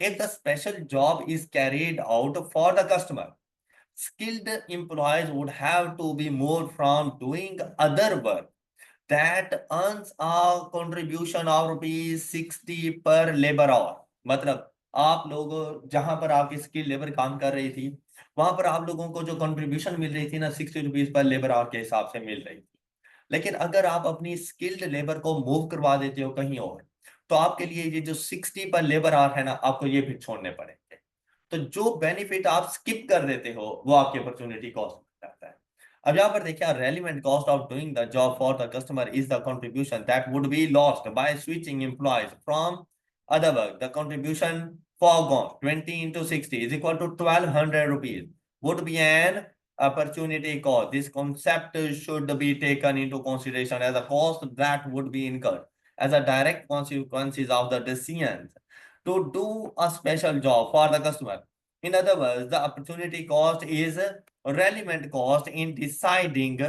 If the special job is carried out for the customer, skilled employees would have to be moved from doing other work that earns a contribution of ₹60 per labor hour। मतलब आप लोग जहां पर आपकी skill labour काम कर रही थी, वहां पर आप लोगों को जो कंट्रीब्यूशन मिल रही थी ना, ₹60 पर लेबर आवर के हिसाब से मिल रही थी। लेकिन अगर आप अपनी स्किल्ड लेबर को मूव करवा देते हो कहीं और, तो आपके लिए ये जो 60 पर लेबर आवर है ना, आपको ये फिर छोड़ने पड़ेंगे। तो जो बेनिफिट आप स्किप कर देते हो वो आपकी अपॉर्चुनिटी कॉस्ट बन जाता है। अब यहाँ पर देखिए, relevant cost of doing the job for the customer is the contribution that would be lost by switching employees from other work. The contribution foregone 20 into 60 is equal to ₹1,200 would be an opportunity cost. This concept should be taken into consideration as a cost that would be incurred as a direct consequences of the decision to do a special job for the customer. In other words, the opportunity cost is relevant cost in deciding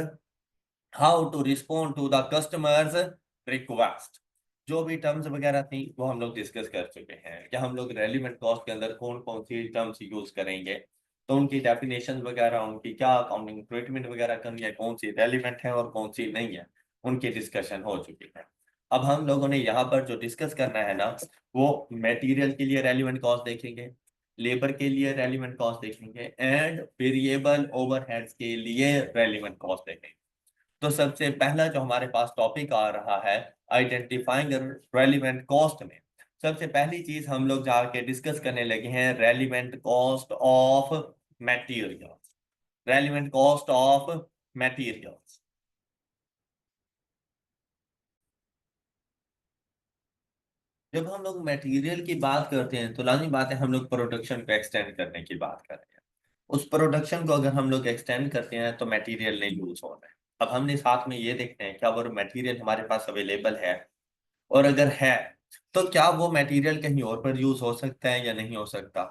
how to respond to the customer's request। जो भी terms वगैरह थी वो हम लोग discuss कर चुके हैं कि हम लोग रेलिवेंट कॉस्ट के अंदर कौन कौन सी टर्म्स यूज करेंगे, तो उनकी डेफिनेशन वगैरह, उनकी क्या अकाउंटिंग ट्रीटमेंट वगैरह करनी है, कौन सी रेलिवेंट है और कौन सी नहीं है, उनकी डिस्कशन हो चुकी है। अब हम लोगों ने यहाँ पर जो डिस्कस करना है ना, वो मटेरियल के लिए रेलिवेंट कॉस्ट देखेंगे, लेबर के लिए रेलिवेंट कॉस्ट देखेंगे एंड वेरिएबल ओवरहेड्स के लिए रेलिवेंट कॉस्ट देखेंगे। तो सबसे पहला जो हमारे पास टॉपिक आ रहा है आइडेंटिफाइंग रेलिवेंट कॉस्ट में, सबसे पहली चीज हम लोग जाके डिस्कस करने लगे हैं relevant cost of materials. Relevant cost of materials. जब हम लोग मटेरियल की बात करते हैं तो लाजमी बात है हम लोग प्रोडक्शन को एक्सटेंड करने की बात कर रहे हैं। उस प्रोडक्शन को अगर हम लोग एक्सटेंड करते हैं तो मटेरियल नहीं यूज हो रहा है। अब हमने साथ में ये देखते हैं क्या वो मटेरियल हमारे पास अवेलेबल है, और अगर है तो क्या वो मटेरियल कहीं और पर यूज हो सकता है या नहीं हो सकता,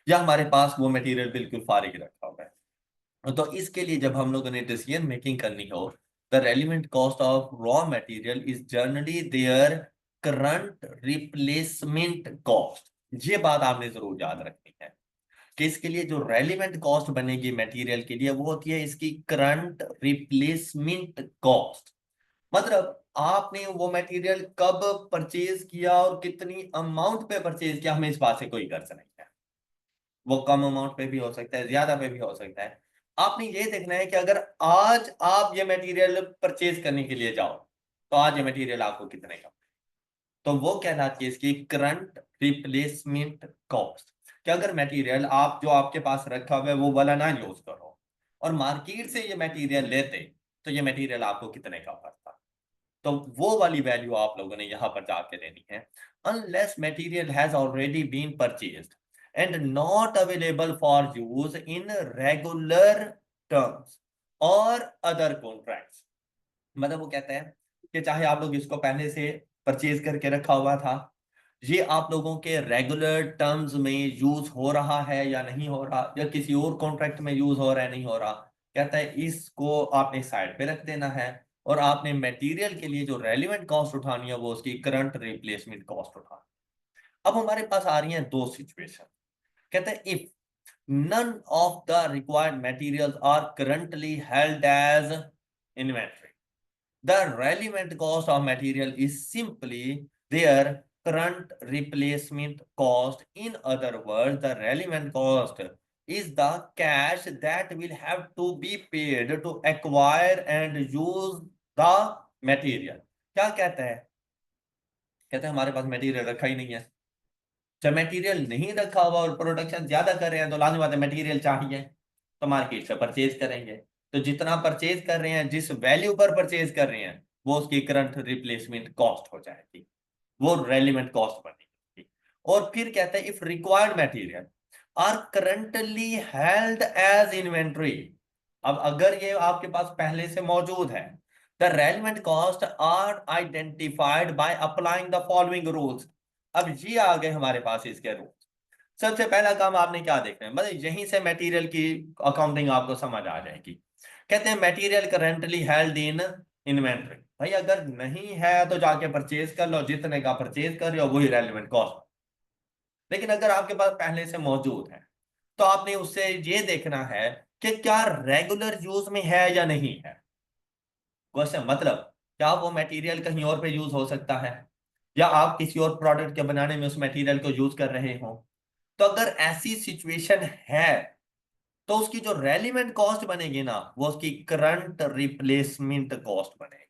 या हमारे पास वो मटेरियल बिल्कुल फारिग रखा हुआ है। तो इसके लिए जब हम लोगों ने डिसीजन मेकिंग करनी हो, the relevant cost of raw material is generally their current replacement cost. ये बात आपने जरूर याद रखनी है कि इसके लिए जो रेलिवेंट कॉस्ट बनेगी मटेरियल के लिए वो होती है इसकी करंट रिप्लेसमेंट कॉस्ट। मतलब आपने वो मटेरियल कब परचेज किया और कितनी अमाउंट पे परचेज किया, हमें इस बात से कोई गर्ज नहीं है। वो कम अमाउंट पे भी हो सकता है, ज्यादा पे भी हो सकता है। आपने ये देखना है कि अगर आज आप ये मटेरियल परचेज करने के लिए जाओ तो आज ये मटेरियल आपको कितने का, तो वो कहलाती है इसकी करंट रिप्लेसमेंट कॉस्ट। कि अगर मटेरियल आप जो आपके पास रखा हुआ है वो वाला ना यूज करो और मार्केट से ये मटेरियल लेते, तो ये मटेरियल आपको कितने का पड़ता, तो वो वाली वैल्यू आप लोगों ने यहां पर जाके देनी है। Unless material has already been purchased and not available for use in regular terms और अदर कॉन्ट्रैक्ट्स। मतलब वो कहते हैं कि चाहे आप लोग इसको पहले से परचेज करके रखा हुआ था, ये आप लोगों के रेगुलर टर्म्स में यूज हो रहा है या नहीं हो रहा, या किसी और कॉन्ट्रैक्ट में यूज हो रहा है नहीं हो रहा, कहता है इसको आपने साइड पे रख देना है और आपने मटेरियल के लिए जो रेलिवेंट कॉस्ट उठानी है वो उसकी करंट रिप्लेसमेंट कॉस्ट उठानी। अब हमारे पास आ रही हैं दो सिचुएशन। कहते हैं if none of the required materials are currently held as inventory, the relevant cost of material is simply their current replacement cost. In other words, the relevant cost is the cash that will have to be paid to acquire and use the material। क्या कहता है, कहते हैं हमारे पास material रखा ही नहीं है। जब मटेरियल नहीं रखा हुआ और प्रोडक्शन ज्यादा कर रहे हैं तो लाजमी बात है मटेरियल चाहिए, तो मार्केट से परचेज करेंगे। तो जितना परचेज कर रहे हैं, जिस वैल्यू पर परचेज कर रहे हैं, वो उसकी करंट रिप्लेसमेंट कॉस्ट हो जाएगी, वो रेलिवेंट कॉस्ट बनेगी। और फिर कहते हैं if required material are currently held as inventory, अब अगर ये आपके पास पहले से मौजूद है, the relevant cost are identified by applying the following rules. अब ये आ गए हमारे पास इसके रूल्स। सबसे पहला काम आपने क्या देखना है, मतलब यहीं से मटेरियल की अकाउंटिंग आपको समझ आ जाएगी। कहते हैं material currently held in inventory. भाई अगर नहीं है तो जाके परचेज कर लो, जितने का परचेज कर रहे हो वही रेलिवेंट कॉस्ट। लेकिन अगर आपके पास पहले से मौजूद है तो आपने उससे ये देखना है कि क्या रेगुलर यूज में है या नहीं है। क्वेश्चन मतलब क्या वो मटेरियल कहीं और पे यूज हो सकता है, या आप किसी और प्रोडक्ट के बनाने में उस मटेरियल को यूज कर रहे हो। तो अगर ऐसी सिचुएशन है तो उसकी जो रेलिवेंट कॉस्ट बनेगी ना, वो उसकी करंट रिप्लेसमेंट कॉस्ट बनेगी।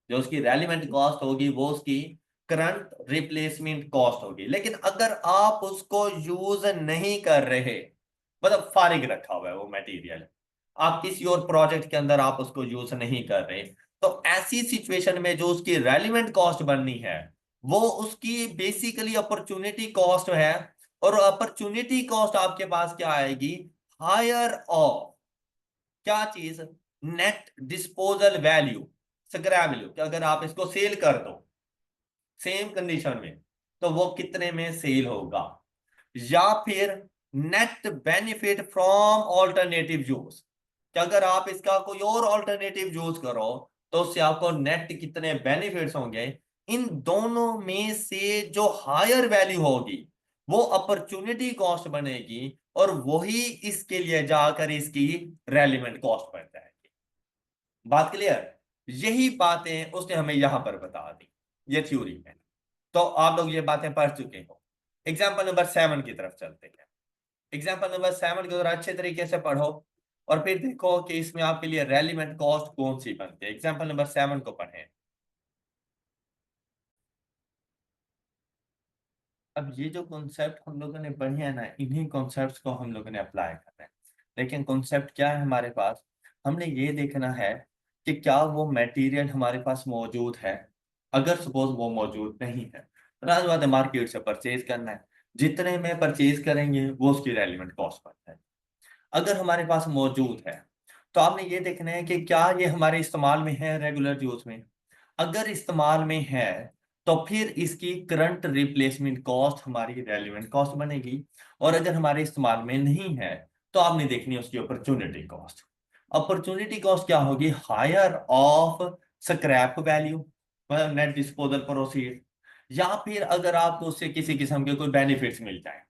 जो उसकी रेलिवेंट कॉस्ट होगी वो उसकी करंट रिप्लेसमेंट कॉस्ट होगी। लेकिन अगर आप उसको यूज नहीं कर रहे, मतलब फारिग रखा हुआ है वो मटेरियल, आप किसी और प्रोजेक्ट के अंदर आप उसको यूज नहीं कर रहे, तो ऐसी सिचुएशन में जो उसकी रेलिवेंट कॉस्ट बननी है वो उसकी बेसिकली अपॉर्चुनिटी कॉस्ट है। और अपॉर्चुनिटी कॉस्ट आपके पास क्या आएगी, हायर ऑफ क्या चीज, net disposal value, scrap value. कि अगर आप इसको सेल कर दो सेम कंडीशन में तो वो कितने में सेल होगा। या फिर net benefit from alternative use, कि अगर आप इसका कोई और ऑल्टरनेटिव यूज करो तो उससे आपको नेट कितने बेनिफिट्स होंगे। इन दोनों में से जो हायर वैल्यू होगी वो अपॉर्चुनिटी कॉस्ट बनेगी, और वही इसके लिए जाकर इसकी रेलिवेंट कॉस्ट बन जाएगी। बात क्लियर। यही बातें उसने हमें यहां पर बता दी, ये थ्योरी है। तो आप लोग ये बातें पढ़ चुके हो। एग्जाम्पल नंबर 7 की तरफ चलते हैं। एग्जाम्पल नंबर 7 को जरा अच्छे तरीके से पढ़ो और फिर देखो कि इसमें आपके लिए रेलिवेंट कॉस्ट कौन सी बनती है। एग्जाम्पल नंबर 7 को पढ़ें। अब ये जो कॉन्सेप्ट हम लोगों ने पढ़े हैं ना, इन्हीं कॉन्सेप्ट्स को हम लोगों ने अप्लाई करना है। लेकिन कॉन्सेप्ट क्या है हमारे पास, हमने ये देखना है कि क्या वो मटेरियल हमारे पास मौजूद है। अगर सपोज वो मौजूद नहीं है, राज बात है मार्केट से परचेज करना है, जितने में परचेज करेंगे वो उसकी रेलिवेंट कॉस्ट बनता है। अगर हमारे पास मौजूद है तो आपने ये देखना है कि क्या ये हमारे इस्तेमाल में है रेगुलर यूज में। अगर इस्तेमाल में है तो फिर इसकी करंट रिप्लेसमेंट कॉस्ट हमारी रेलिवेंट कॉस्ट बनेगी। और अगर हमारे इस्तेमाल में नहीं है तो आपने देखनी है उसकी अपॉर्चुनिटी कॉस्ट। अपॉर्चुनिटी कॉस्ट क्या होगी, हायर ऑफ स्क्रैप वैल्यू, मतलब नेट डिस्पोजल प्रोसीड। या फिर अगर आपको उससे किसी किस्म के कोई बेनिफिट्स मिल जाए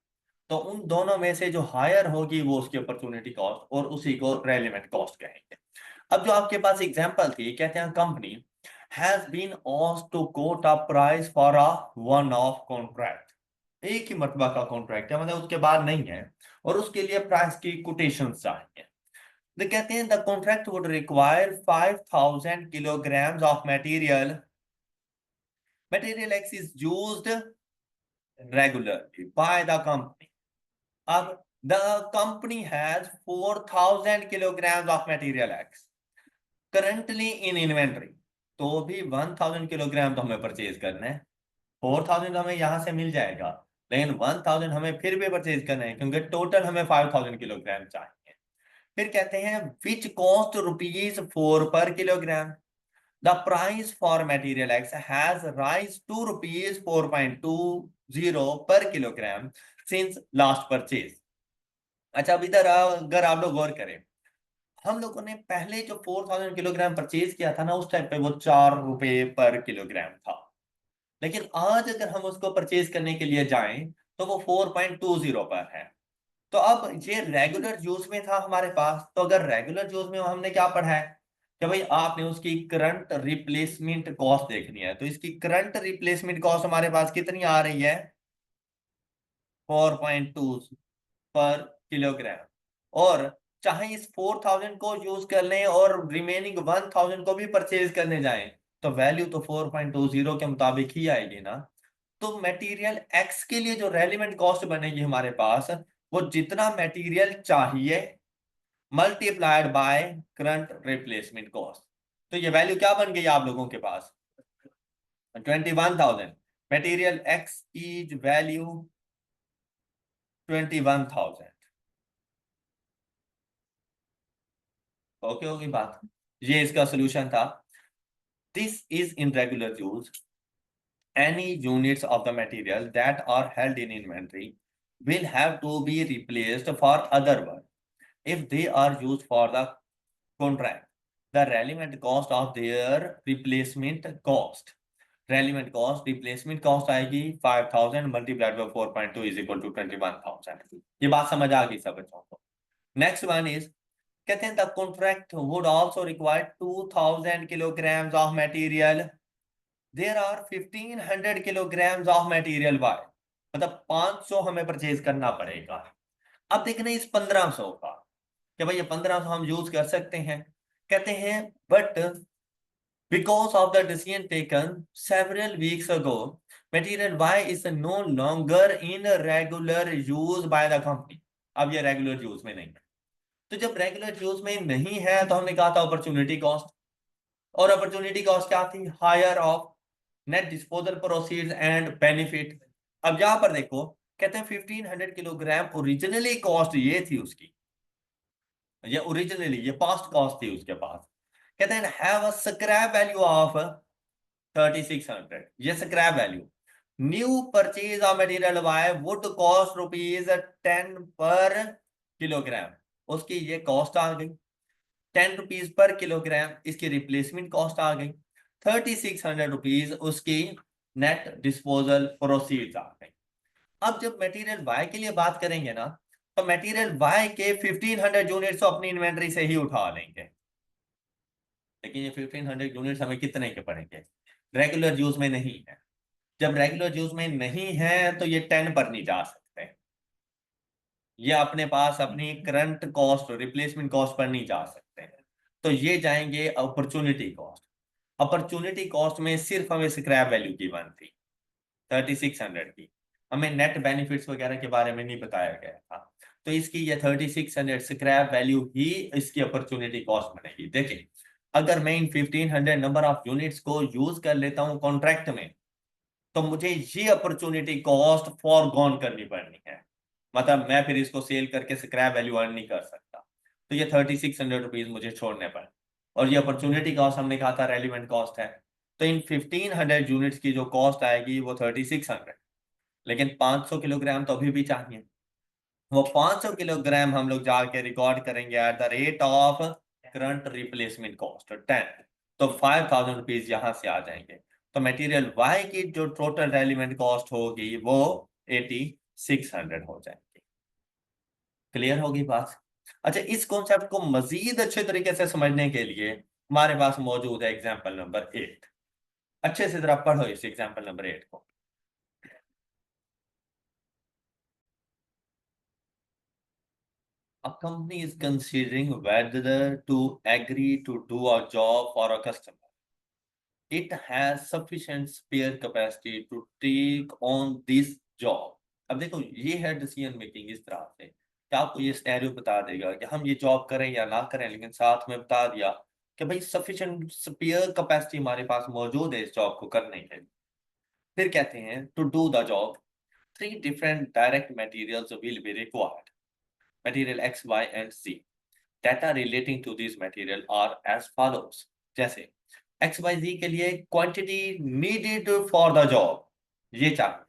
तो उन दोनों में से जो हायर होगी वो उसकी अपॉर्चुनिटी कॉस्ट, और उसी को रेलिवेंट कॉस्ट कहेंगे। अब जो आपके पास एग्जांपल थी, कहते हैं company has been asked to quote a price for a one off contract. एक ही मर्तबा का कॉन्ट्रैक्ट है, मतलब उसके बाद नहीं है, और उसके लिए प्राइस की कोटेशन चाहिए। तो कहते हैं the contract would require 5000 kilograms of material. Material x is used regularly by the company. अब the company has 4000 kilograms of material X currently in inventory। तो भी 1000 किलोग्राम तो हमें परचेज करना है। 4000 हमें यहां से मिल जाएगा, लेकिन 1000 हमें फिर भी परचेज करना है क्योंकि टोटल हमें 5000 किलोग्राम चाहिए। फिर कहते हैं which cost rupees 4 per kilogram. The price for material X has rise to rupees 4.20 per kilogram since last purchase. अच्छा अब इधर अगर आप लोग गौर करें, हम लोगों ने पहले जो 4000 किलोग्राम परचेज किया था ना, उस टाइम पे वो 4 रुपए पर किलोग्राम था। लेकिन आज अगर हम उसको परचेज करने के लिए जाएं तो वो 4.20 पर है। तो अब ये रेगुलर यूज में था हमारे पास, तो अगर रेगुलर यूज में हमने क्या पढ़ा है कि भाई आपने उसकी करंट रिप्लेसमेंट कॉस्ट देखनी है, तो इसकी करंट रिप्लेसमेंट कॉस्ट हमारे पास कितनी आ रही है, 4.2 पर किलोग्राम। और चाहे इस 4000 को यूज कर लें और रिमेनिंग 1000 को भी परचेज करने जाएं तो वैल्यू तो 4.20 के मुताबिक ही आएगी ना। तो मटेरियल एक्स के लिए जो रेलिवेंट कॉस्ट बनेगी हमारे पास, वो जितना मटेरियल चाहिए multiplied by current replacement cost. तो ये वैल्यू क्या बन गई आप लोगों के पास, 21,000। मटेरियल एक्स की वैल्यू 21,000। ओके होगी बात, ये इसका सोल्यूशन था। This is in regular use, any units of the material that are held in inventory will have to be replaced for other work if they are used for the contract. The relevant cost of their replacement cost. Relevant cost, replacement cost आएगी 5000 multiplied by 4.2 is equal to 21,000। ये बात समझ आ गई सब बच्चों को। Next one is, कहते हैं the contract would also require 2000 kilograms of material. There are 1500 kilograms of material by, मतलब 500 हमें परचेज करना पड़ेगा। अब देखना इस 1500 का, कि भाई ये 1500 हम यूज कर सकते हैं। कहते हैं but because of the decision taken several weeks ago, material Y is no longer in regular use by the company। अब ये रेगुलर यूज में नहीं है। तो जब रेगुलर यूज में नहीं है तो हमने कहा था अपॉर्चुनिटी कॉस्ट, और अपॉर्चुनिटी कॉस्ट क्या थी? Higher of net disposal proceeds and benefit. अब यहां पर देखो, कहते हैं 1500 किलोग्राम ओरिजिनली कॉस्ट ये थी उसकी, ये ओरिजिनली ये पास्ट कॉस्ट थी उसके पास। कहते हैं have a scrap value of 3600, ये scrap value. New purchase of material by would cost ₹10 पर किलोग्राम, उसकी ये कॉस्ट आ गई ₹10 पर किलोग्राम, इसकी रिप्लेसमेंट कॉस्ट आ गई ₹3600, उसकी नेट डिस्पोजल प्रोसीड्स आ गई। अब जब मटेरियल वाई के लिए बात करेंगे ना, तो मटेरियल वाई के 1500 यूनिट्स तो अपनी इन्वेंटरी से ही उठा लेंगे, लेकिन ये 1500 यूनिट्स हमें कितने के पड़ेंगे? रेगुलर यूज में नहीं है। जब रेगुलर यूज में नहीं है तो ये 10 पर नहीं जा सकते, ये अपने पास अपनी current cost replacement cost per नहीं जा सकते हैं, तो ये जाएंगे अपॉर्चुनिटी कॉस्ट। अपॉर्चुनिटी कॉस्ट में सिर्फ हमें स्क्रैप वैल्यू की वन थी 3600 की, हमें नेट बेनिफिट्स वगैरह के बारे में नहीं बताया गया था, तो इसकी ये 3600 स्क्रैप वैल्यू ही इसकी अपॉर्चुनिटी कॉस्ट बनेगी। देखिए अगर मैं इन 1500 नंबर ऑफ यूनिट्स को यूज कर लेता हूं कॉन्ट्रैक्ट में, तो मुझे ये अपॉर्चुनिटी कॉस्ट फॉरगॉन करनी पड़नी है, मतलब मैं फिर इसको सेल करके स्क्रैप वैल्यू अर्न नहीं कर सकता, तो ये 3600 रुपीज मुझे छोड़ने पड़े। और ये अपॉर्चुनिटी कॉस्ट हमने कहा था रेलिवेंट कॉस्ट है, तो इन 1500 यूनिट्स की जो कॉस्ट आएगी वो 3600, लेकिन 500 किलोग्राम तो अभी भी चाहिए। वो 500 किलोग्राम हम लोग जाके रिकॉर्ड करेंगे eight the rate of current replacement cost 10, तो 5000 रुपीज यहां से आ जाएंगे। तो मटेरियल वाई की जो टोटल रेलिवेंट कॉस्ट होगी वो 8600 हो जाएगी। क्लियर होगी बात? अच्छा, इस कॉन्सेप्ट को मजीद अच्छे तरीके से समझने के लिए हमारे पास मौजूद है एग्जाम्पल नंबर 8। अच्छे से जरा पढ़ो इस एग्जाम्पल नंबर 8 को। A company is considering whether to agree to do a job for a customer. It has sufficient spare capacity to take on this job. अब देखो ये है डिसीजन मेकिंग इस तरह से कि आपको ये सिनेरियो बता देगा कि हम ये जॉब करें या ना करें, लेकिन साथ में बता दिया कि भाई सफिशिएंट स्पेयर कैपेसिटी हमारे पास मौजूद है इस जॉब को करने के लिए। फिर कहते हैं to do the job 3 different direct materials will be required, material X Y and C. Data relating to this material are as follows। जैसे XYZ के लिए quantity needed for the job ये चाहिए,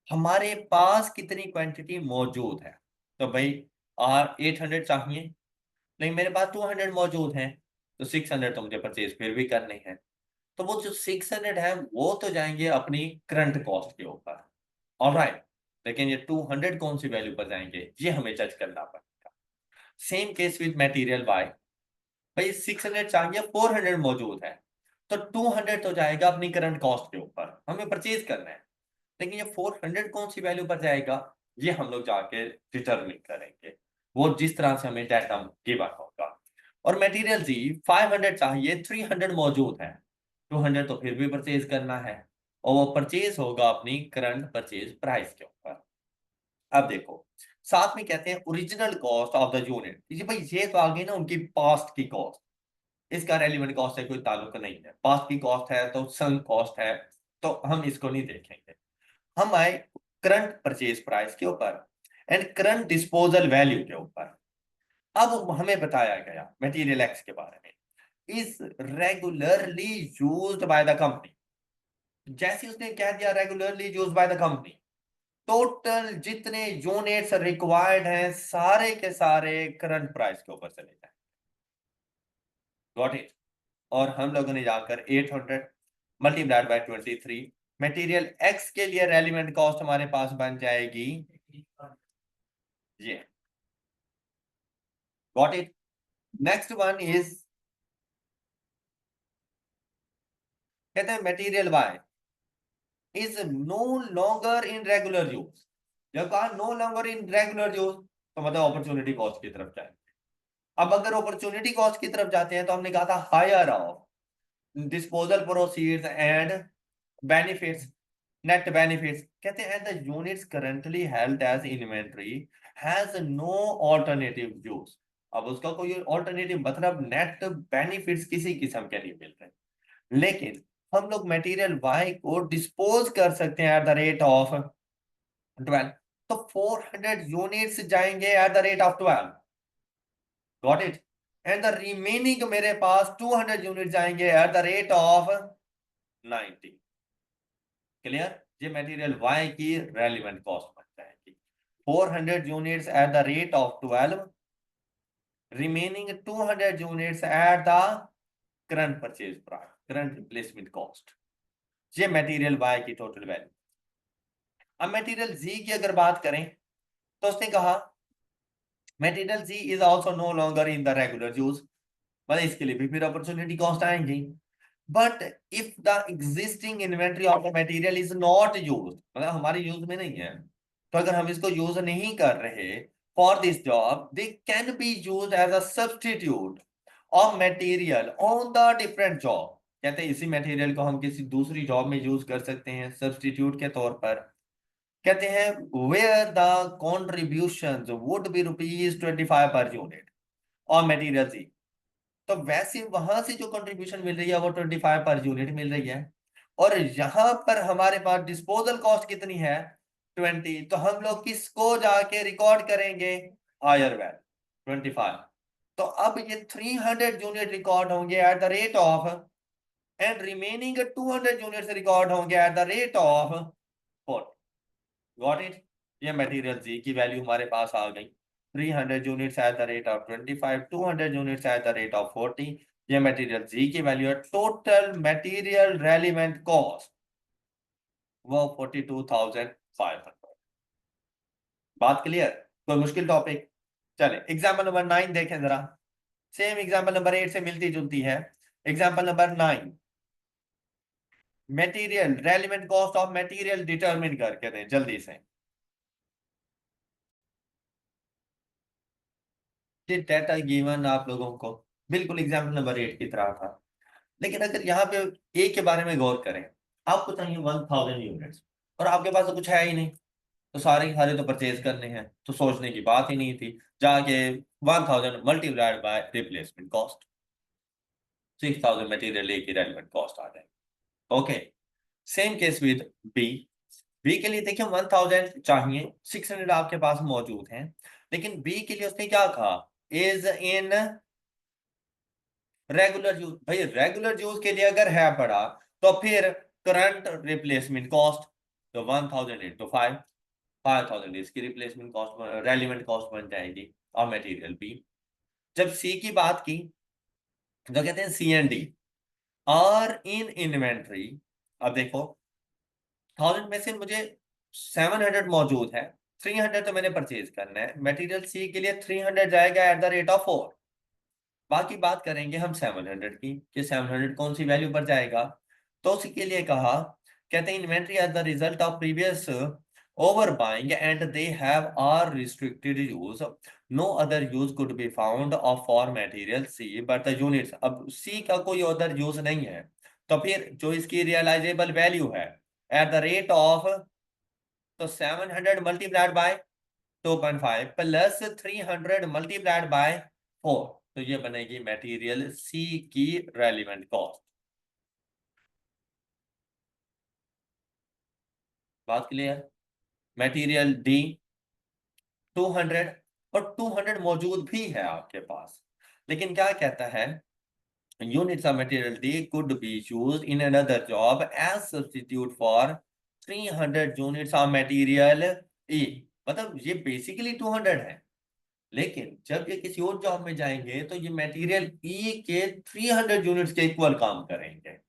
हमारे पास कितनी क्वांटिटी मौजूद है, तो भाई आर 800 चाहिए, लेकिन मेरे पास 200 मौजूद हैं, तो 600 तो मुझे परचेज फिर भी करने हैं। तो वो जो 600 है वो तो जाएंगे अपनी करंट कॉस्ट के ऊपर, ऑलराइट, लेकिन ये 200 कौन सी वैल्यू पर जाएंगे ये हमें जज करना पड़ेगा। Same case with material Y, भाई 600 चाहिए, 400 मौजूद है, तो 200 तो जाएगा अपनी करंट कॉस्ट के ऊपर, हमें परचेज करना है, लेकिन ये 400 कौन सी वैल्यू पर जाएगा ये हम लोग जाके डिटरमिन करेंगे, वो जिस तरह से हमें डाटा गिवन होगा। और मटेरियल जी 500 चाहिए, 300 मौजूद है, 200 तो फिर भी परचेज करना है, और वो परचेज होगा अपनी करंट परचेज प्राइस के ऊपर। अब देखो साथ में कहते हैं original cost of the unit, ये भाई ये तो आ गई ना उनकी पास्ट की कॉस्ट, इसका रेलिवेंट कॉस्ट से कोई ताल्लुक नहीं है, पास्ट की कॉस्ट है तो संक कॉस्ट है, तो हम इसको नहीं देखेंगे। हम आए करंट परचेज प्राइस के ऊपर एंड करंट डिस्पोजल वैल्यू के ऊपर। अब हमें बताया गया मटेरियल एक्स के बारे में, is regularly used by the company. जैसे उसने कह दिया regularly used by the company, total जितने यूनिट्स रिक्वायर्ड हैं सारे के सारे करंट प्राइस के ऊपर चले जाए। Got it. और हम लोगों ने जाकर 800 मल्टीप्लाइड बाय 23, मटेरियल एक्स के लिए रेलिवेंट कॉस्ट हमारे पास बन जाएगी ये। Got it. Next one is, कहते हैं material Y is no longer in regular use. जब कहा no longer in regular use, तो मतलब अपॉर्चुनिटी कॉस्ट की तरफ जाए। अब अगर अपॉर्चुनिटी कॉस्ट की तरफ जाते हैं तो हमने कहा था higher of disposal proceeds and benefits, net benefits. कहते हैं the units currently held as inventory has no alternative use. अब उसका कोई ऑल्टरनेटिव मतलब नेट बेनिफिट्स किसी किस्म के नहीं मिल रहे, लेकिन हम लोग मटेरियल वाई को डिस्पोज कर सकते हैं एट द रेट ऑफ 12। तो 400 यूनिट्स जाएंगे eight the rate of 12। Got it. And the remaining मेरे पास 200 यूनिट जाएंगे eight the rate of 90। Clear. ये मटेरियल वाई की रेलिवेंट कॉस्ट बन जाएगी। 400 units at the rate of 12, remaining 200 units at the current purchase price, current replacement cost. ये material Y की total value. अब material G की अगर बात करें तो उसने कहा material ji is also no longer in the regular use, मतलब इसके लिए भी फिर अपॉर्चुनिटी कॉस्ट आएंगी। But if the existing inventory of the material is not used, मतलब हमारी यूज में नहीं है, तो अगर हम इसको यूज नहीं कर रहे for this job, they can be used as a substitute of material on the different job. कहते हैं इसी मटेरियल को हम किसी दूसरी जॉब में यूज कर सकते हैं सब्स्टिट्यूट के तौर पर। कहते हैं where the contribution would be ₹25 per unit और मटेरियल सी। तो वैसे वहां से जो कंट्रीब्यूशन मिल रही है वो 25 पर यूनिट मिल रही है, और यहां पर हमारे पास डिस्पोजल कॉस्ट कितनी है 20। तो हम लोग किसको जाके रिकॉर्ड करेंगे, हायर वैल्यू 25। तो अब ये 300 यूनिट रिकॉर्ड होंगे at the rate of, and remaining 200 unit record होंगे at the rate of 40। Got it. ये मटेरियल जी की वैल्यू हमारे पास आ गई। 300 units at the rate of 25, 200 units at the rate of 40। ये मटेरियल जी की वैल्यू है। टोटल मटेरियल रेलिवेंट कॉस्ट वो 42,500। बात क्लियर। कोई मुश्किल टॉपिक? चले एग्जाम्पल नंबर 9 देखें जरा। सेम एग्जाम्पल नंबर 8 से मिलती जुलती है। Example number 9, material relevant cost of material determine करके दें जल्दी से। ये डेटा गिवन आप लोगों को बिल्कुल एग्जाम्पल नंबर 8 की तरह था, लेकिन अगर यहाँ पे ए के बारे में गौर करें, आपको चाहिए 1000 यूनिट्स और आपके पास तो कुछ है ही नहीं, तो सारे के सारे तो परचेज करने हैं, तो सोचने की बात ही नहीं थी। जाके 1000 multiplied by replacement cost, 6000 material A की रेलिवेंट कॉस्ट आ जाएगी। Okay. Same case with B. B के लिए देखिए 1000 चाहिए, 600 आपके पास मौजूद हैं, लेकिन बी के लिए उसने क्या कहा, इज इन रेगुलर यूज। भाई रेगुलर यूज के लिए अगर है पड़ा तो फिर करंट रिप्लेसमेंट कॉस्ट, तो 1000 इंटू 5, 5000 इसकी रिप्लेसमेंट कॉस्ट रेलिवेंट कॉस्ट बन जाएगी और मटेरियल बी। जब सी की बात की तो कहते हैं C and D are in inventory. अब देखो 1000 में से मुझे 700 मौजूद है, 300 तो मैंने परचेज करना है, मटेरियल सी के लिए 300 जाएगा एट द रेट ऑफ 4। बाकी बात करेंगे हम 700 की कि 700 कौन सी वैल्यू पर जाएगा। तो उसके लिए कहा, कहते हैं inventory as the result of previous over buying and they have are restricted use, no other use could be found of for material C but the units. अब सी का कोई अदर यूज नहीं है, तो फिर जो इसकी रियलाइजेबल वैल्यू है एट द रेट ऑफ, तो 700 multiplied by 2.5 plus 300 multiplied by 4, तो ये बनेगी मटेरियल सी की रेलिवेंट कॉस्ट। बात क्लियर। मटेरियल डी 200 और 200 मौजूद भी है आपके पास, लेकिन क्या कहता है, units of material D could be used in another job as substitute for 300 units of material E। मतलब ये बेसिकली 200 है, लेकिन जब ये किसी और जॉब में जाएंगे तो ये मटेरियल ई के 300 यूनिट्स के इक्वल काम करेंगे।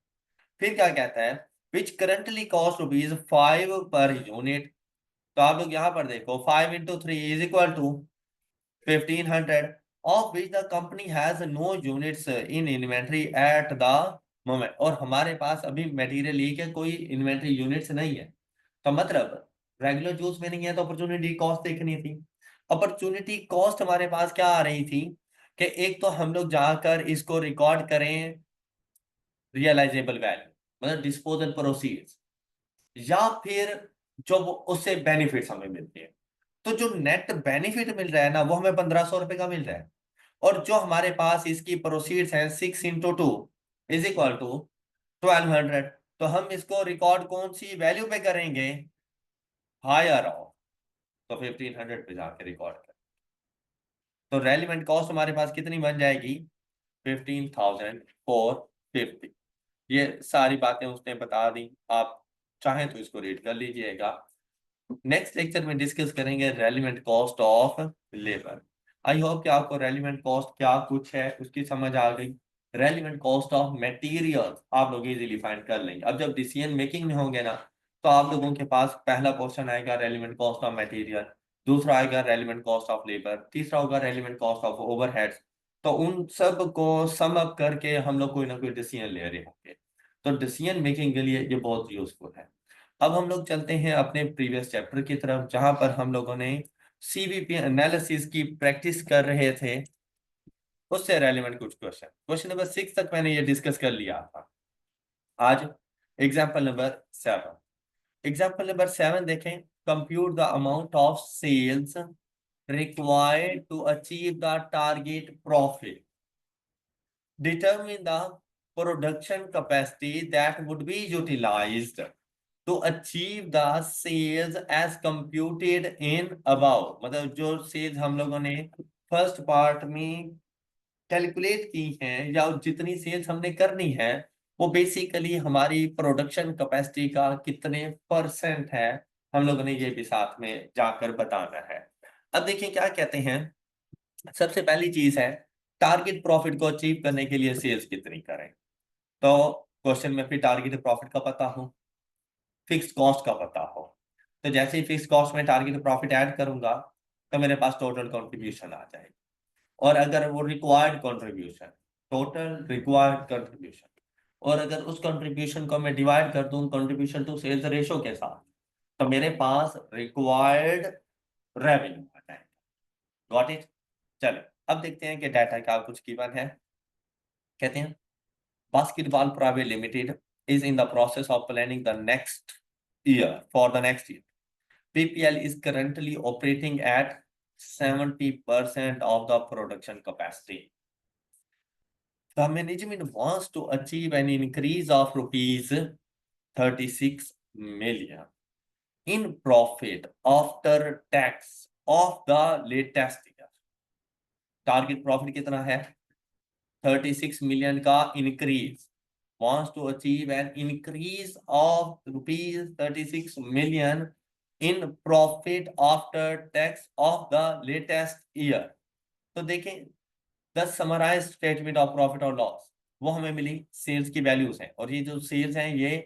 फिर क्या कहता है, विच करंटली कॉस्ट ₹5 पर यूनिट। तो आप लोग यहाँ पर देखो 5 into 3 is equal to 1500, of which the company has no units in inventory at the moment। और हमारे पास अभी मटेरियल ई के कोई इन्वेंट्री यूनिट्स नहीं है, तो मतलब रेगुलर यूज में नहीं है, तो अपॉर्चुनिटी कॉस्ट देखनी थी। अपॉर्चुनिटी कॉस्ट हमारे पास क्या आ रही थी कि एक तो हम लोग जाकर इसको रिकॉर्ड करें रियलाइजेबल वैल्यू, मतलब डिस्पोजल प्रोसीड्स, या फिर जो उससे बेनिफिट्स हमें मिलते हैं। तो जो नेट बेनिफिट मिल रहा है ना, वो हमें 1500 रुपए का मिल रहा है, और जो हमारे पास इसकी प्रोसीड्स हैं 6 into 2 इज इक्वल टू 1200। तो हम इसको रिकॉर्ड कौन सी वैल्यू पे करेंगे, हायर ऑफ, तो 1500 पे जाके रिकॉर्ड कर। तो रेलिवेंट कॉस्ट हमारे पास कितनी बन जाएगी, 15,450। ये सारी बातें उसने बता दी, आप चाहें तो इसको रीड कर लीजिएगा। नेक्स्ट लेक्चर में डिस्कस करेंगे relevant cost of labour. I hope कि आपको रेलिवेंट कॉस्ट क्या कुछ है उसकी समझ आ गई। रेलिवेंट कॉस्ट ऑफ मटेरियल आप लोग इजीली फाइंड कर लेंगे। अब जब डिसीजन मेकिंग में होंगे ना, तो आप लोगों के पास पहला क्वेश्चन आएगा रेलिवेंट कॉस्ट ऑफ मटेरियल, दूसरा आएगा रेलिवेंट कॉस्ट ऑफ लेबर, तीसरा होगा रेलिवेंट कॉस्ट ऑफ ओवरहेड्स। तो उन सब को सम अप करके हम लोग कोई ना कोई डिसीजन ले रहे होंगे, तो डिसीजन मेकिंग के लिए ये बहुत यूजफुल है। अब हम लोग चलते हैं अपने प्रीवियस चैप्टर की तरफ, जहां पर हम लोगों ने सीवीपी एनालिसिस की प्रैक्टिस कर रहे थे, उससे रेलिवेंट कुछ क्वेश्चन, क्वेश्चन नंबर 6 तक मैंने ये डिस्कस कर लिया था। आज एग्जाम्पल नंबर 7, एग्जाम्पल नंबर 7 देखें। Compute the amount of sales required to achieve the target profit, determine the production capacity that would be utilized to achieve the sales as computed in above। मतलब जो sales हम लोगों ने first part में calculate की हैं, या जितनी सेल्स हमने करनी है, वो बेसिकली हमारी प्रोडक्शन कैपेसिटी का कितने परसेंट है, हम लोगों ने ये भी साथ में जाकर बताना है। अब देखिए क्या कहते हैं, सबसे पहली चीज है टारगेट प्रॉफिट को अचीव करने के लिए सेल्स कितनी करें। तो क्वेश्चन में फिर टारगेट प्रॉफिट का पता हो, फिक्स कॉस्ट का पता हो, तो जैसे ही फिक्स कॉस्ट में टारगेट प्रॉफिट ऐड करूंगा, तो मेरे पास टोटल कंट्रीब्यूशन आ जाएगी। और अगर वो required contribution, total required contribution, और अगर उस कंट्रीब्यूशन को मैं डिवाइड कर दूं कंट्रीब्यूशन टू सेल्स रेशो के साथ, तो मेरे पास रिक्वायर्ड रेवेन्यू आ जाएगा। Got it. चलो अब देखते हैं कि डाटा क्या कुछ गिवन है। कहते हैं basketball private limited is in the process of planning the next year for the next year. PPL is currently operating at 70% of the production capacity. The management wants to achieve an increase of rupees 36 million in profit after tax of the latest year. Target profit कितना है, 36 million का increase, wants to achieve an increase of rupees 36 million in profit after tax of the latest year। तो देखें 10 summarise statement of profit और loss, वो हमें मिली sales की values हैं, और ये जो सेल्स हैं ये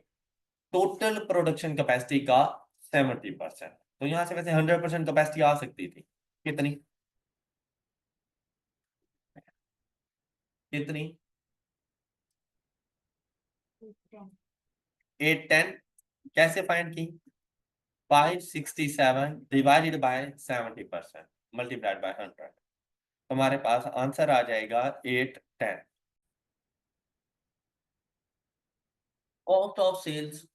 टोटल प्रोडक्शन कैपेसिटी का 70%। तो यहां से वैसे 100% कैपेसिटी आ सकती थी, कितनी कितनी 810। कैसे फाइंड की, 567 डिवाइडेड बाय 70% मल्टीप्लाइड बाय 100, हमारे पास आंसर आ जाएगा 810। Cost of sales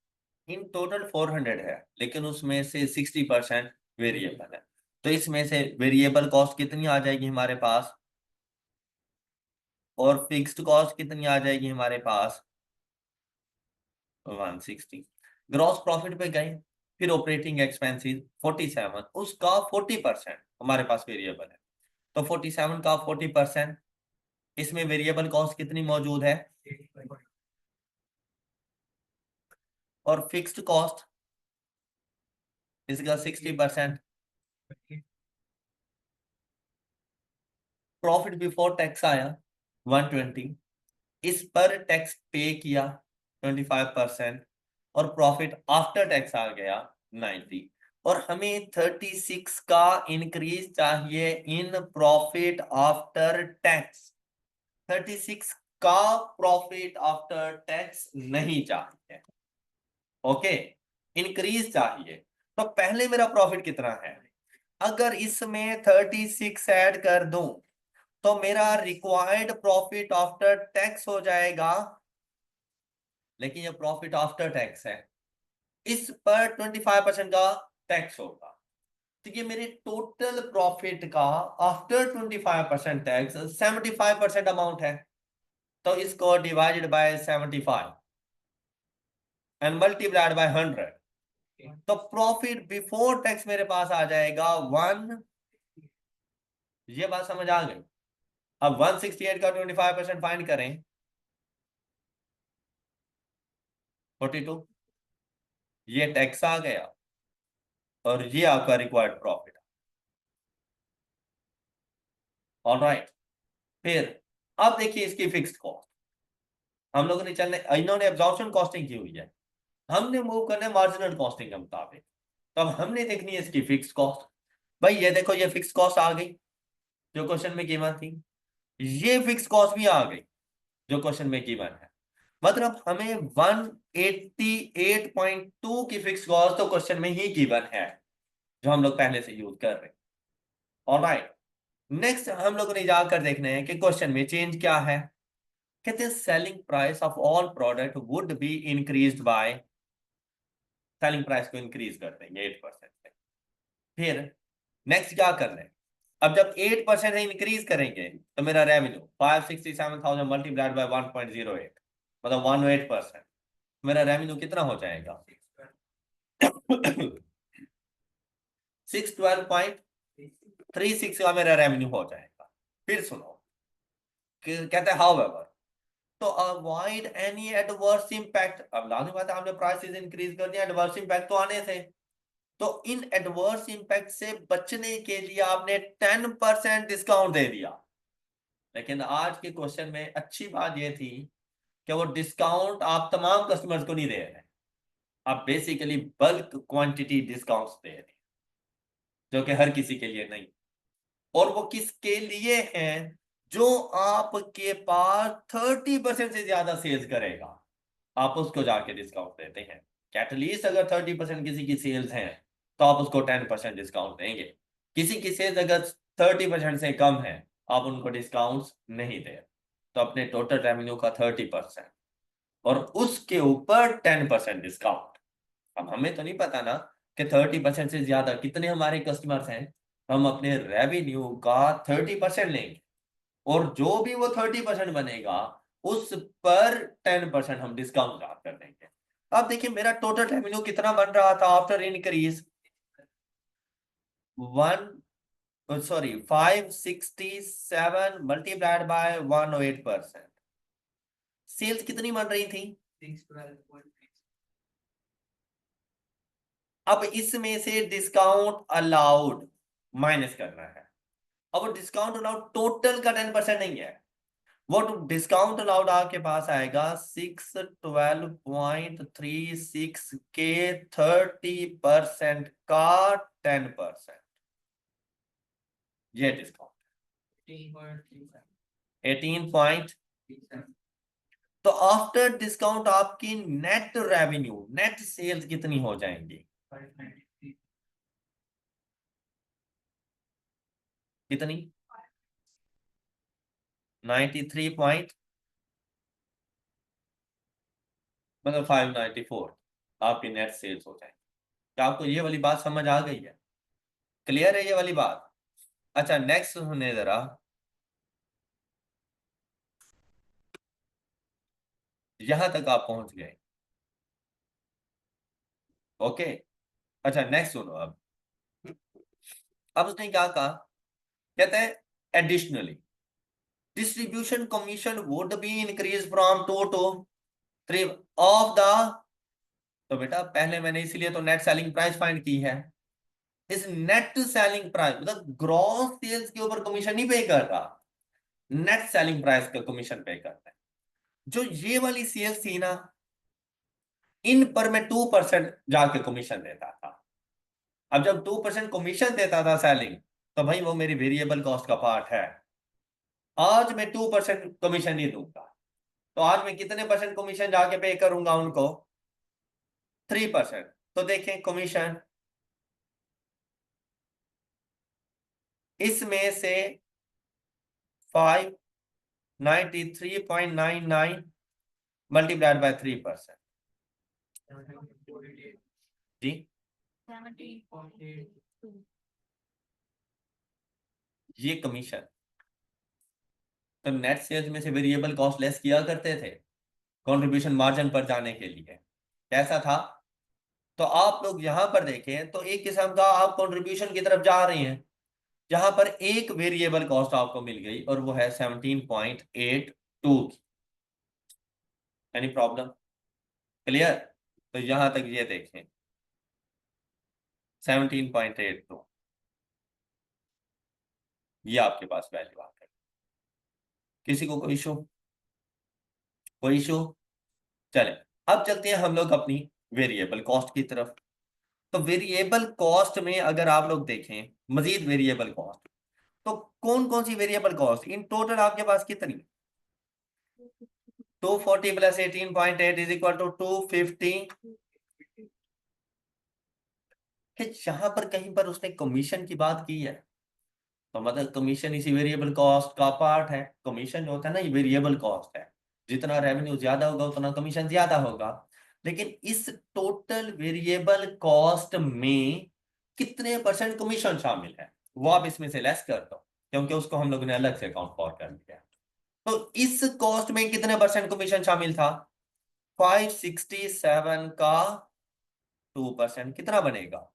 in total 400 है, लेकिन उसमें से 60% वेरिएबल है, तो इसमें से वेरिएबल कॉस्ट कितनी आ जाएगी हमारे पास, और फिक्स्ड कॉस्ट कितनी आ जाएगी हमारे पास, 160। ग्रॉस प्रॉफिट पे गए, फिर ऑपरेटिंग एक्सपेंसेस 47, उसका 40% हमारे पास वेरिएबल है, तो 47 का 40%, इसमें वेरिएबल कॉस्ट कितनी मौजूद है, और फिक्स्ड कॉस्ट इसका 60%। प्रॉफिट बिफोर टैक्स आया 120, इस पर टैक्स पे किया 25%, और प्रॉफिट आफ्टर टैक्स आ गया 90, और हमें 36 का इंक्रीज चाहिए इन प्रॉफिट आफ्टर टैक्स। 36 का प्रॉफिट आफ्टर टैक्स नहीं चाहिए, ओके, इंक्रीज चाहिए। तो पहले मेरा प्रॉफिट कितना है, अगर इसमें 36 ऐड कर दूं तो मेरा रिक्वायर्ड प्रॉफिट आफ्टर टैक्स हो जाएगा, लेकिन ये प्रॉफिट आफ्टर टैक्स है, इस पर 25% का टैक्स होगा। तो ये मेरे टोटल प्रॉफिट का आफ्टर 25% टैक्स 75% अमाउंट है। तो इसको divided bye 75 and multiplied by 100, तो प्रॉफिट बिफोर टैक्स मेरे पास आ जाएगा 1। ये बात समझ आ गई। अब 168 का 25% फाइंड करें, 42, ये टैक्स आ गया और ये आपका रिक्वायर्ड प्रॉफिट। ऑलराइट, फिर अब देखिए इसकी फिक्स्ड कॉस्ट, हम लोगों ने चलने, इन्होंने एब्जॉर्प्शन कॉस्टिंग की हुई है, हमने मूव करना है मार्जिनल कॉस्टिंग के मुताबिक। तो अब हमने देखनी है इसकी फिक्स्ड कॉस्ट। भाई ये देखो, ये फिक्स्ड कॉस्ट आ गई जो क्वेश्चन में गिवन थी, ये फिक्स्ड कॉस्ट भी आ गई जो क्वेश्चन में गिवन है। मतलब हमें 188.2 की फिक्स्ड कॉस्ट तो क्वेश्चन में ही गिवन है, जो हम लोग पहले से यूज कर रहे हैं। ऑलराइट, नेक्स्ट हम लोगों ने जाकर देखना है कि क्वेश्चन में चेंज क्या है। कहते हैं selling price of all product would be increased by, selling price को इंक्रीज कर देंगे 8% से। फिर नेक्स्ट क्या करना है, अब जब 8% इंक्रीज करेंगे तो मेरा रेवेन्यू 567,000 मल्टीप्लाइड बाय 1.08, मतलब 108%, मेरा रेवेन्यू कितना हो जाएगा 612.36 का मेरा रेवेन्यू हो जाएगा। फिर सुनो, कहते हैं हाउएवर, तो अवॉइड एनी एडवर्स इंपैक्ट, अब लाजमी बात है आपने प्राइसेस इंक्रीज कर दिया, एडवर्स इंपैक्ट तो आने थे, तो इन एडवर्स इंपैक्ट से बचने के लिए आपने 10% डिस्काउंट दे दिया। लेकिन आज के क्वेश्चन में अच्छी बात यह थी कि वो डिस्काउंट आप तमाम कस्टमर्स को नहीं दे रहे, आप बेसिकली बल्क क्वांटिटी डिस्काउंट्स दे रहे हैं, जो कि हर किसी के लिए नहीं। और वो किसके लिए है, जो आपके पास 30% से ज्यादा सेल्स करेगा, आप उसको जाके डिस्काउंट देते हैं। एटलीस्ट अगर 30% किसी की सेल्स है तो आप उसको 10% डिस्काउंट देंगे। किसी की सेल्स अगर 30% से कम है, आप उनको डिस्काउंट नहीं दे, तो अपने टोटल रेवेन्यू का 30% और उसके ऊपर 10% डिस्काउंट। अब हमें तो नहीं पता ना कि 30% से ज्यादा कितने हमारे कस्टमर्स हैं, हम अपने रेवेन्यू का 30% लेंगे, और जो भी वो 30% बनेगा उस पर 10% हम डिस्काउंट कर देंगे। अब देखिए मेरा टोटल रेवेन्यू कितना बन रहा था after increase, 567 multiplied by 108%, sales कितनी बन रही थी, अब इसमें से डिस्काउंट अलाउड माइनस करना है। अब डिस्काउंट अलाउड टोटल का 10% नहीं है, वो डिस्काउंट अलाउड आपके पास आएगा 612.36 के 30% का 10%, ये डिस्काउंट 18 तो आफ्टर डिस्काउंट आपकी नेट रेवेन्यू, नेट सेल्स कितनी हो जाएंगी, कितनी 93 पॉइंट, मतलब 594 आपकी नेट सेल्स हो जाएंगी। क्या आपको ये वाली बात समझ आ गई है, क्लियर है ये वाली बात। अच्छा नेक्स्ट सुनिए जरा, यहां तक आप पहुंच गए, ओके। अच्छा नेक्स्ट सुनो, अब उसने क्या कहा, कहते हैं additionally distribution commission would be increased from 2 to 3 of the, तो बेटा पहले मैंने इसीलिए तो नेट सेलिंग प्राइस फाइंड की है। इस नेट सेलिंग प्राइस मतलब ग्रॉस सेल्स के ऊपर कमीशन नहीं पे कर रहा, नेट सेलिंग प्राइस का कमीशन पे करता है। जो ये वाली सेल्स थी ना, इन पर मैं 2% जाके कमीशन देता था। अब जब 2% कमीशन देता था सेलिंग, तो भाई वो मेरी वेरिएबल कॉस्ट का पार्ट है। आज मैं 2% कमीशन नहीं दूंगा, तो आज मैं कितने परसेंट कमीशन जाके पे करूंगा उनको? 3%। तो देखें कमीशन इसमें से 593.99 मल्टीप्लाइड बाय 3%, जी ये कमीशन। तो नेट सेल्स में से वेरिएबल कॉस्ट लेस किया करते थे कंट्रीब्यूशन मार्जिन पर जाने के लिए। कैसा था? तो आप लोग यहां पर देखें तो एक किस्म का आप कंट्रीब्यूशन की तरफ जा रहे हैं, जहां पर एक वेरिएबल कॉस्ट आपको मिल गई और वो है 17.82 की। Any problem? क्लियर? तो यहां तक ये देखें 17.82, ये आपके पास वैल्यू आ गई। किसी को कोई इशू? कोई इशू? चले अब चलते हैं हम लोग अपनी वेरिएबल कॉस्ट की तरफ। तो वेरिएबल कॉस्ट में अगर आप लोग देखें मजीद वेरिएबल कॉस्ट, तो कौन कौन सी वेरिएबल कॉस्ट इन टोटल आपके पास कितनी? 240 प्लस 18.8 इज इक्वल टू 250। यहां पर कहीं पर उसने कमीशन की बात की है, तो मतलब कमीशन इसी वेरिएबल कॉस्ट का पार्ट है। कमीशन जो होता है ना, ये वेरिएबल कॉस्ट है। जितना रेवेन्यू ज्यादा होगा उतना कमीशन ज्यादा होगा। लेकिन इस टोटल वेरिएबल कॉस्ट में कितने परसेंट कमीशन शामिल है वो आप इसमें से लेस कर दो, क्योंकि उसको हम लोगों ने अलग से अकाउंट फॉर कर लिया। तो इस कॉस्ट में कितने परसेंट कमीशन शामिल था? 567 का 2% कितना बनेगा?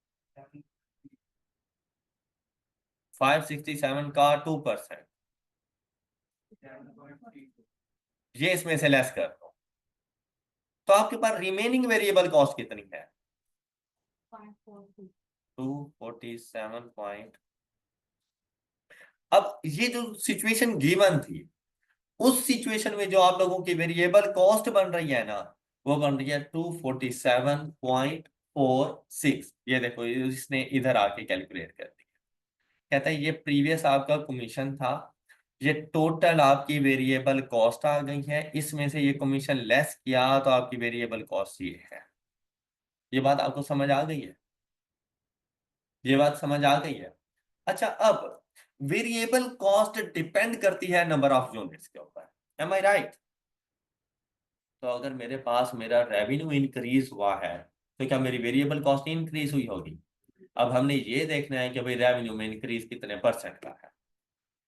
567 का 2%, ये इसमें से लेस कर दो। तो आपके पास रिमेनिंग वेरिएबल कॉस्ट कितनी है? 247 पॉइंट। अब ये जो सिचुएशन गिवन थी, उस सिचुएशन में जो आप लोगों की वेरिएबल कॉस्ट बन रही है ना, वो बन रही है 247.46। ये देखो इसने इधर आके कैलकुलेट कर दिया। कहता है ये प्रीवियस आपका कमीशन था, ये टोटल आपकी वेरिएबल कॉस्ट आ गई है, इसमें से ये कमीशन लेस किया तो आपकी वेरिएबल कॉस्ट ये है। ये बात आपको समझ आ गई है? ये बात समझ आ गई है? अच्छा, अब वेरिएबल कॉस्ट डिपेंड करती है नंबर ऑफ यूनिट्स के ऊपर। एम आई राइट? तो अगर मेरे पास मेरा रेवेन्यू इंक्रीज हुआ है, तो क्या मेरी वेरिएबल कॉस्ट इंक्रीज हुई होगी? अब हमने ये देखना है कि भाई रेवेन्यू में इंक्रीज कितने परसेंट का है।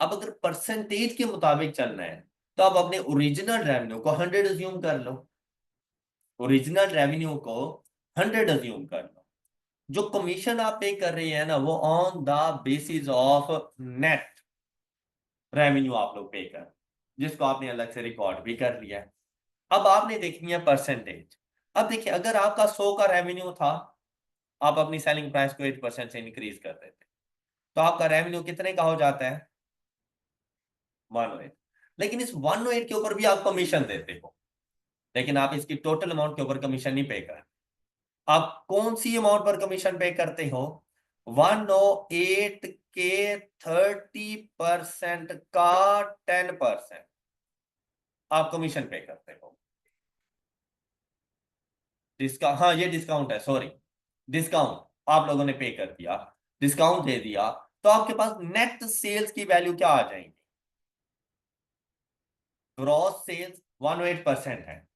अब अगर परसेंटेज के मुताबिक चलना है, तो आप अपने ओरिजिनल रेवेन्यू को 100 अज्यूम कर लो। ओरिजिनल रेवेन्यू को 100 अज्यूम कर लो। जो कमीशन आप पे कर रही है ना, वो on the basis of net revenue आप लोग पे कर, जिसको आपने अलग से रिकॉर्ड भी कर लिया है। अब आपने देखनी है परसेंटेज। अब देखिए, अगर आपका 100 का रेवेन्यू था, आप अपनी सेलिंग प्राइस को 8% से इंक्रीज कर देते, तो आपका रेवेन्यू कितने का हो जाता है? 108। लेकिन इस 108 के ऊपर भी आप कमीशन देते हो, लेकिन आप इसकी टोटल अमाउंट के ऊपर कमीशन नहीं पे कर। आप कौन सी अमाउंट पर कमीशन पे करते हो? 108 के 30% का 10% आप कमीशन पे करते हो। डिस्काउंट, हाँ ये डिस्काउंट है, सॉरी, डिस्काउंट आप लोगों ने पे कर दिया, डिस्काउंट दे दिया, तो आपके पास नेट सेल्स की वैल्यू क्या आ जाएगी? ग्रॉस सेल्स 108% है,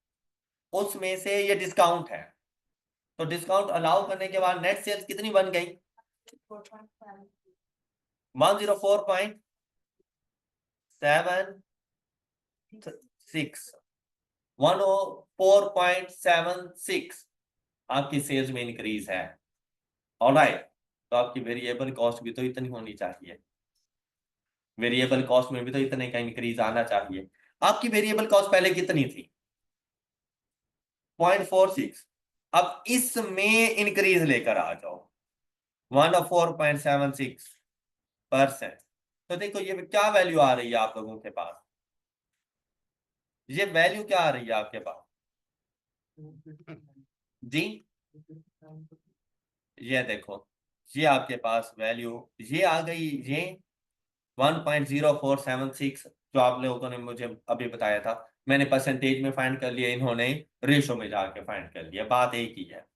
उसमें से ये डिस्काउंट है, तो डिस्काउंट अलाउ करने के बाद नेट सेल्स कितनी बन गई? 104.76, 104.76 आपकी सेल्स में इंक्रीज है। ऑलराइट, तो आपकी वेरिएबल कॉस्ट भी तो इतनी होनी चाहिए। वेरिएबल कॉस्ट में भी तो इतने का इंक्रीज आना चाहिए। आपकी वेरिएबल कॉस्ट पहले कितनी थी? 0.46। अब इसमें इंक्रीज लेकर आ जाओ 104.76%। तो देखो ये क्या वैल्यू आ रही है आप लोगों के पास, ये वैल्यू क्या आ रही है आपके पास जी? ये देखो, ये आपके पास वैल्यू ये आ गई, ये 1.0476 जो आप लोगों ने मुझे अभी बताया था, मैंने परसेंटेज में फाइंड कर लिया, इन्होंने रेशो में जाके फाइंड कर लिया। बात एक ही है,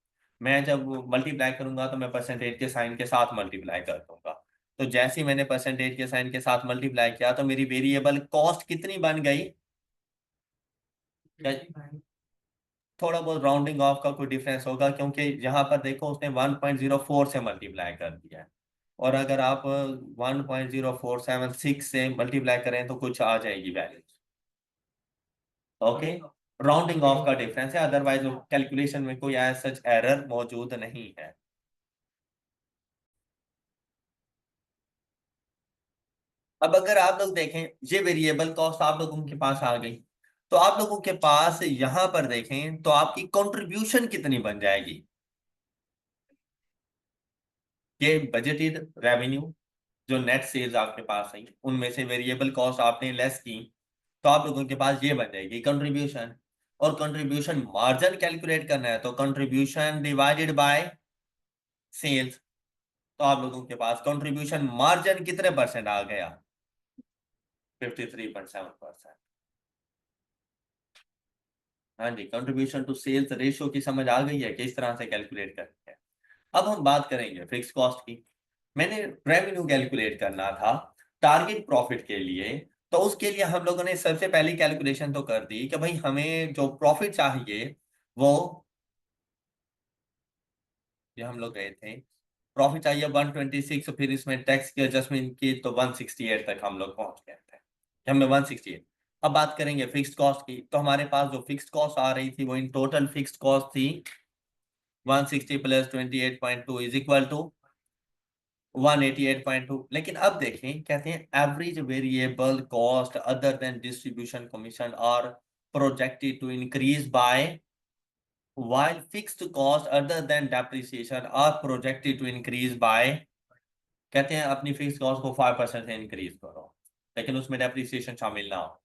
मैं जब मल्टीप्लाई करूंगा तो मैं परसेंटेज के साइन के साथ मल्टीप्लाई कर दूंगा। तो जैसे ही मैंने परसेंटेज के साइन के साथ मल्टीप्लाई किया तो मेरी वेरिएबल कॉस्ट कितनी बन गई? थोड़ा बहुत राउंडिंग ऑफ का कोई डिफरेंस होगा, क्योंकि यहाँ पर देखो उसने 1.04 से मल्टीप्लाई कर दिया है, और अगर आप 1.0476 से मल्टीप्लाई करें तो कुछ आ जाएगी वैल्यू। ओके, राउंडिंग ऑफ का डिफरेंस है, अदरवाइज कैलकुलेशन में कोई ऐसा सच एरर मौजूद नहीं है। अब अगर आप लोग देखें, ये वेरिएबल कॉस्ट आप लोगों के पास आ गई, तो आप लोगों के पास यहां पर देखें तो आपकी कंट्रीब्यूशन कितनी बन जाएगी? ये बजटेड रेवेन्यू जो नेट सेल्स आपके पास आई, उनमें से वेरिएबल कॉस्ट आपने लेस की, तो आप लोगों के पास ये बन जाएगी कंट्रीब्यूशन। और कंट्रीब्यूशन मार्जिन कैलकुलेट करना है तो कंट्रीब्यूशन डिवाइडेड बाय सेल्स। तो आप लोगों के पास कंट्रीब्यूशन मार्जिन कितने परसेंट आ गया? 53.7%। हाँ जी, कंट्रीब्यूशन टू सेल्स रेशियो की समझ आ गई है किस तरह से कैलकुलेट करनी है। अब हम बात करेंगे फिक्स कॉस्ट की। मैंने रेवेन्यू कैलकुलेट करना था टारगेट प्रॉफिट के लिए, तो उसके लिए हम लोगों ने सबसे पहली कैलकुलेशन तो कर दी कि भाई हमें जो प्रॉफिट चाहिए वो, ये हम लोग गए थे, प्रॉफिट चाहिए 126, फिर इसमें टैक्स की एडजस्टमेंट की तो 168 तक हम लोग पहुंच गए थे, हमने 168। अब बात करेंगे फिक्स्ड कॉस्ट की, तो हमारे पास जो फिक्स्ड कॉस्ट आ रही थी वो इन टोटल फिक्स्ड कॉस्ट थी 160 प्लस 28.2 इज इक्वल टू 188.2। लेकिन अब देखें, कहते हैं average variable cost other than distribution commission are projected to increase by, while fixed cost other than depreciation are projected to increase by, कहते हैं अपनी fix cost को 5% से इंक्रीज करो लेकिन उसमें डेप्रिसिएशन शामिल ना हो।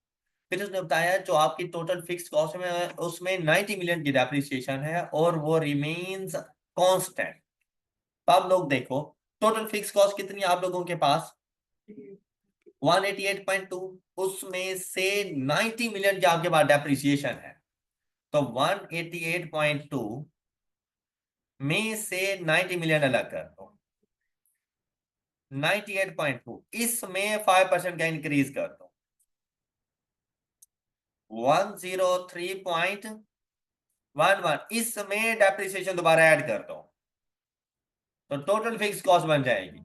फिर उसने बताया जो आपकी टोटल फिक्स कॉस्ट में उसमें 90 मिलियन की डेप्रिसिएशन है और वो रिमेन्स कांस्टेंट। तो आप लोग देखो टोटल फिक्स कॉस्ट कितनी है आप लोगों के पास? 188.2, उसमें से 90 मिलियन की आपके पास डेप्रिसिएशन है, तो 188.2 में से 90 मिलियन अलग कर दो, 98.2 इसमें 5% का इंक्रीज कर दो, 103.11 इसमें डेप्रिसिएशन दोबारा ऐड कर दो, तो टोटल फिक्स कॉस्ट बन जाएगी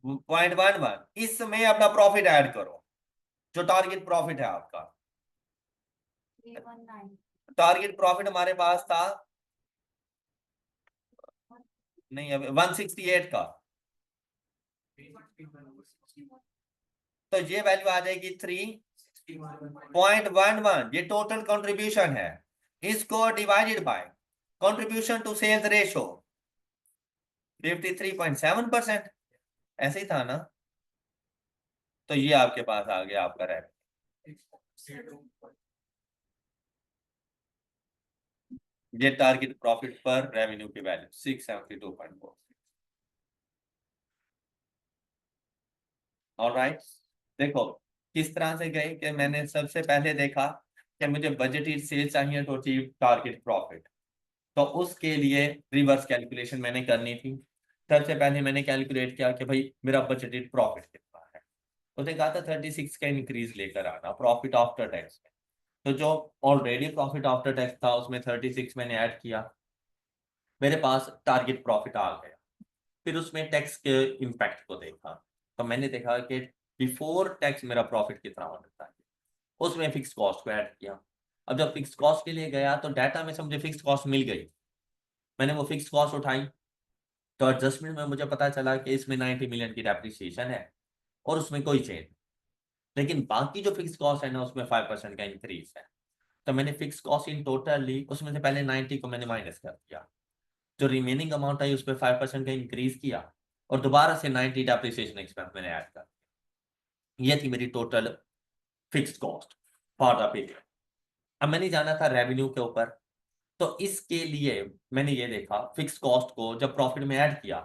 0.11। इसमें अपना प्रॉफिट ऐड करो, जो टारगेट प्रॉफिट है आपका। टारगेट प्रॉफिट हमारे पास था नहीं अब 168 का, तो ये वैल्यू आ जाएगी 3.11। ये टोटल कंट्रीब्यूशन है, इसको divided by contribution to sales ratio 53.7%, ऐसे ही था ना? तो ये आपके पास आ गया आपका रेट। ये टारगेट प्रॉफिट पर रेवेन्यू की वैल्यू 672.4। ऑलराइट, देखो किस तरह से गए कि मैंने सबसे पहले देखा कि मुझे बजटेड सेल चाहिए टू अचीव टारगेट प्रॉफिट, तो उसके लिए रिवर्स कैलकुलेशन मैंने करनी थी। सबसे पहले मैंने कैलकुलेट किया कि भाई मेरा बजटेड प्रॉफिट कितना है, उसने कहा था 36 का इंक्रीज लेकर आना प्रॉफिट आफ्टर टैक्स में। तो जो ऑलरेडी प्रॉफिट आफ्टर टैक्स था उसमें 36 मैंने ऐड किया, मेरे पास टारगेट प्रॉफिट आ गया। फिर उसमें टैक्स के इम्पैक्ट को देखा, तो मैंने देखा कि बिफोर टैक्स मेरा प्रॉफिट कितना होना चाहिए, उसमें फिक्स कॉस्ट को ऐड किया। अब जब फिक्स कॉस्ट के लिए गया तो डाटा में से मुझे फिक्स कॉस्ट मिल गई, मैंने वो फिक्स कॉस्ट उठाई, तो एडजस्टमेंट में मुझे पता चला कि इसमें 90 मिलियन की डेप्रिसिएशन है और उसमें कोई चेंज, लेकिन बाकी जो फिक्स कॉस्ट है ना उसमें 5% का इंक्रीज है। तो मैंने फिक्स कॉस्ट इन टोटल ली, उसमें से पहले 90 को मैंने माइनस कर दिया, जो रिमेनिंग अमाउंट आई उस पर 5% का इंक्रीज किया और दोबारा से 90 डेप्रिसिएशन एक्सपेंस मैंने ऐड कर दिया। ये थी मेरी total fixed cost for the period. अब मैंने जाना था रेवेन्यू के ऊपर, तो इसके लिए मैंने ये देखा फिक्स कॉस्ट को जब प्रॉफिट में ऐड किया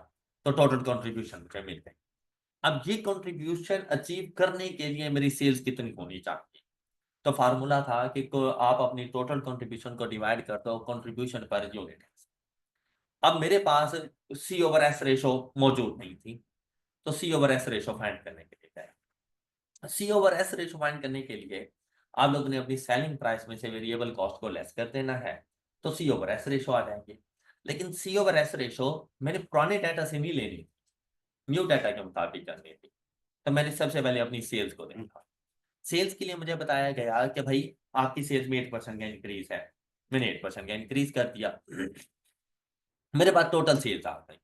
तो टोटल कंट्रीब्यूशन मुझे मिल गई। अब ये कंट्रीब्यूशन अचीव करने के लिए मेरी सेल्स कितनी होनी चाहिए, तो फार्मूला था कि आप अपनी टोटल कंट्रीब्यूशन को डिवाइड करते हो कंट्रीब्यूशन पर यूनिट। अब मेरे पास सी ओवर एस रेशो मौजूद नहीं थी, तो सी ओवर एस रेशो फाइंड करने के लिए गए। सी ओवर एस रेशो फाइंड करने के लिए आप लोगों ने अपनी सेलिंग प्राइस में से वेरिएबल कॉस्ट को लेस कर देना है, तो सी ओवर एस रेशो आ जाएंगे। लेकिन सी ओवर एस रेशो मैंने पुराने डाटा से नहीं लेनी, न्यू डाटा के मुताबिक करनी थी। तो मैंने सबसे पहले अपनी सेल्स को देखा। सेल्स के लिए मुझे बताया गया कि भाई आपकी सेल्स में 8% का इंक्रीज है, मैंने 8% का इंक्रीज कर दिया, मेरे पास टोटल सेल्स आ गई।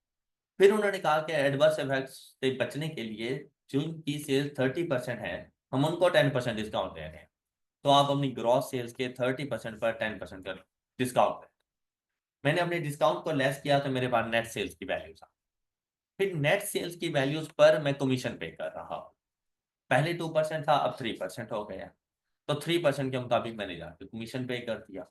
फिर उन्होंने कहा कि एडवर्स इफेक्ट्स से बचने के लिए जिनकी सेल्स 30% है हम उनको 10% डिस्काउंट दे रहे हैं, तो आप अपनी ग्रॉस सेल्स के 30% पर 10% का डिस्काउंट दें। मैंने अपने डिस्काउंट को लेस किया तो मेरे पास नेट सेल्स की वैल्यूज आ, फिर नेट सेल्स की वैल्यूज पर मैं कमीशन पे कर रहा हूँ। पहले 2% था, अब 3% हो गया, तो 3% के मुताबिक मैंने जाके कमीशन पे कर दिया।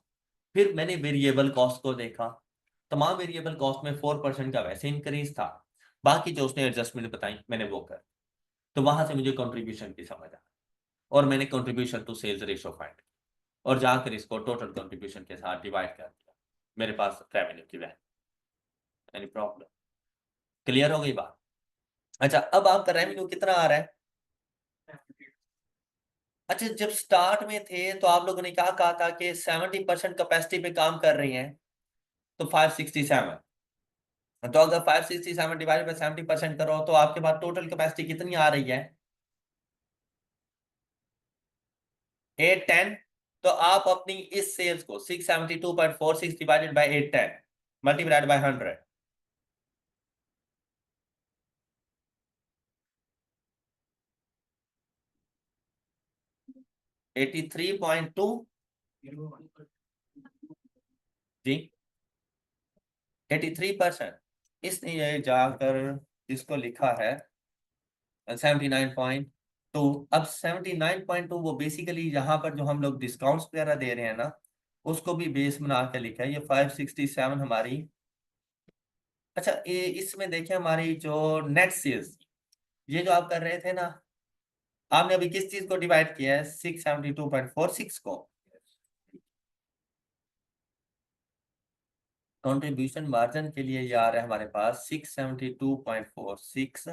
फिर मैंने वेरिएबल कॉस्ट को देखा, तमाम वेरिएबल कॉस्ट में 4% का वैसे इंक्रीज था, बाकी जो उसने एडजस्टमेंट बताई मैंने वो कर, तो वहां से मुझे कंट्रीब्यूशन की समझ आ, और मैंने contribution to sales ratio find और जाकर इसको टोटल कंट्रीब्यूशन के साथ डिवाइड कर दिया, मेरे पास रेवेन्यू की वैल्यू। Any problem? क्लियर हो गई बात? अच्छा, अब आपका रेवेन्यू कितना आ रहा है? अच्छा, जब स्टार्ट में थे तो आप लोगों ने क्या कहा था कि 70% कैपेसिटी पे काम कर रही हैं, तो 567। तो अगर 567 डिवाइड बाय 70% करो तो आपके पास टोटल कैपेसिटी कितनी आ रही है? 810। तो आप अपनी इस सेल्स को 672.46 डिवाइडेड बाय 810 मल्टीप्लाइड बाय 100, 83.2 जी, 83%। इसने जाकर इसको लिखा है 79.2। अब 79.2 वो बेसिकली यहाँ पर जो हम लोग डिस्काउंट्स वगैरह दे रहे हैं ना उसको भी बेस बना के लिखा है। ये 567 हमारी, अच्छा ये इसमें देखिए हमारी जो नेट सेल्स, ये जो आप कर रहे थे ना, आपने अभी किस चीज को डिवाइड किया है? 672.46 को। कंट्रीब्यूशन मार्जिन के लिए ये आ रहा है हमारे पास 672.46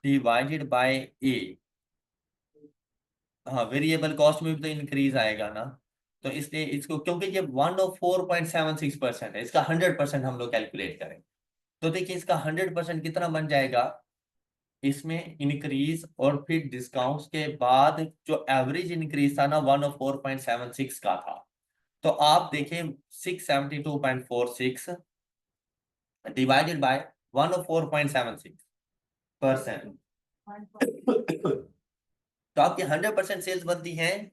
डिवाइडेड बाय ए। हाँ, वेरिएबल कॉस्ट में भी तो इंक्रीज आएगा ना, तो इसलिए इसको, क्योंकि ये 104.76% है, इसका 100% हम लोग कैलकुलेट करें तो देखिए इसका 100% कितना बन जाएगा, इसमें इंक्रीज और फिर डिस्काउंट्स के बाद जो एवरेज इंक्रीज था ना 104.76 का था, तो आप देखें 672.46 डिवाइडेड बाय 104.76%, तो आपकी 100% सेल्स बनती है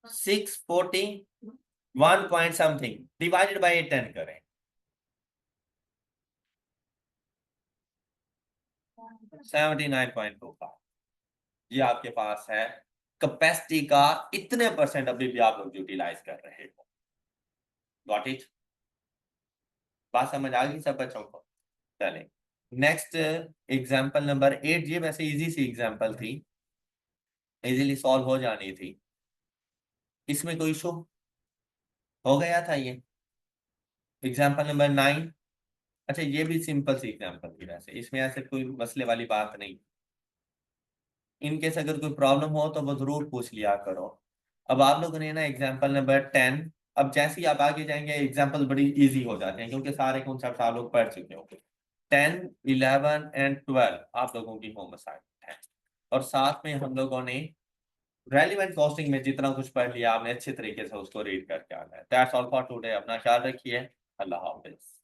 641 पॉइंट समथिंग डिवाइडेड बाय 10 करें, 79.25। ये आपके पास है कैपेसिटी का इतने परसेंट अभी भी आप लोग यूटिलाइज कर रहे हो। Got it? बात समझ आ गई सब बच्चों को? चले नेक्स्ट एग्जांपल नंबर 8। ये वैसे इजी सी एग्जांपल थी, इजीली सॉल्व हो जानी थी, इसमें कोई इशू हो गया था ये। Example number 9। अच्छा, ये भी सिंपल सी एग्जांपल थी, वैसे इसमें ऐसे कोई मसले वाली बात नहीं। इनकेस अगर कोई प्रॉब्लम हो तो वो जरूर पूछ लिया करो। अब आप लोगों ने ना एग्जांपल नंबर 10, अब जैसे ही आप आगे जाएंगे एग्जांपल बड़ी इजी हो जाते हैं क्योंकि सारे कॉन्सेप्ट आप लोग पढ़ चुके होंगे। 10, 11 एंड 12 आप लोगों की होम असाइनमेंट है, और साथ में हम लोगों ने रेलिवेंट कॉस्टिंग में जितना कुछ पढ़ लिया आपने अच्छे तरीके से उसको रीड करके आना है। That's all for today. अपना ख्याल रखिए। अल्लाह हाफिज।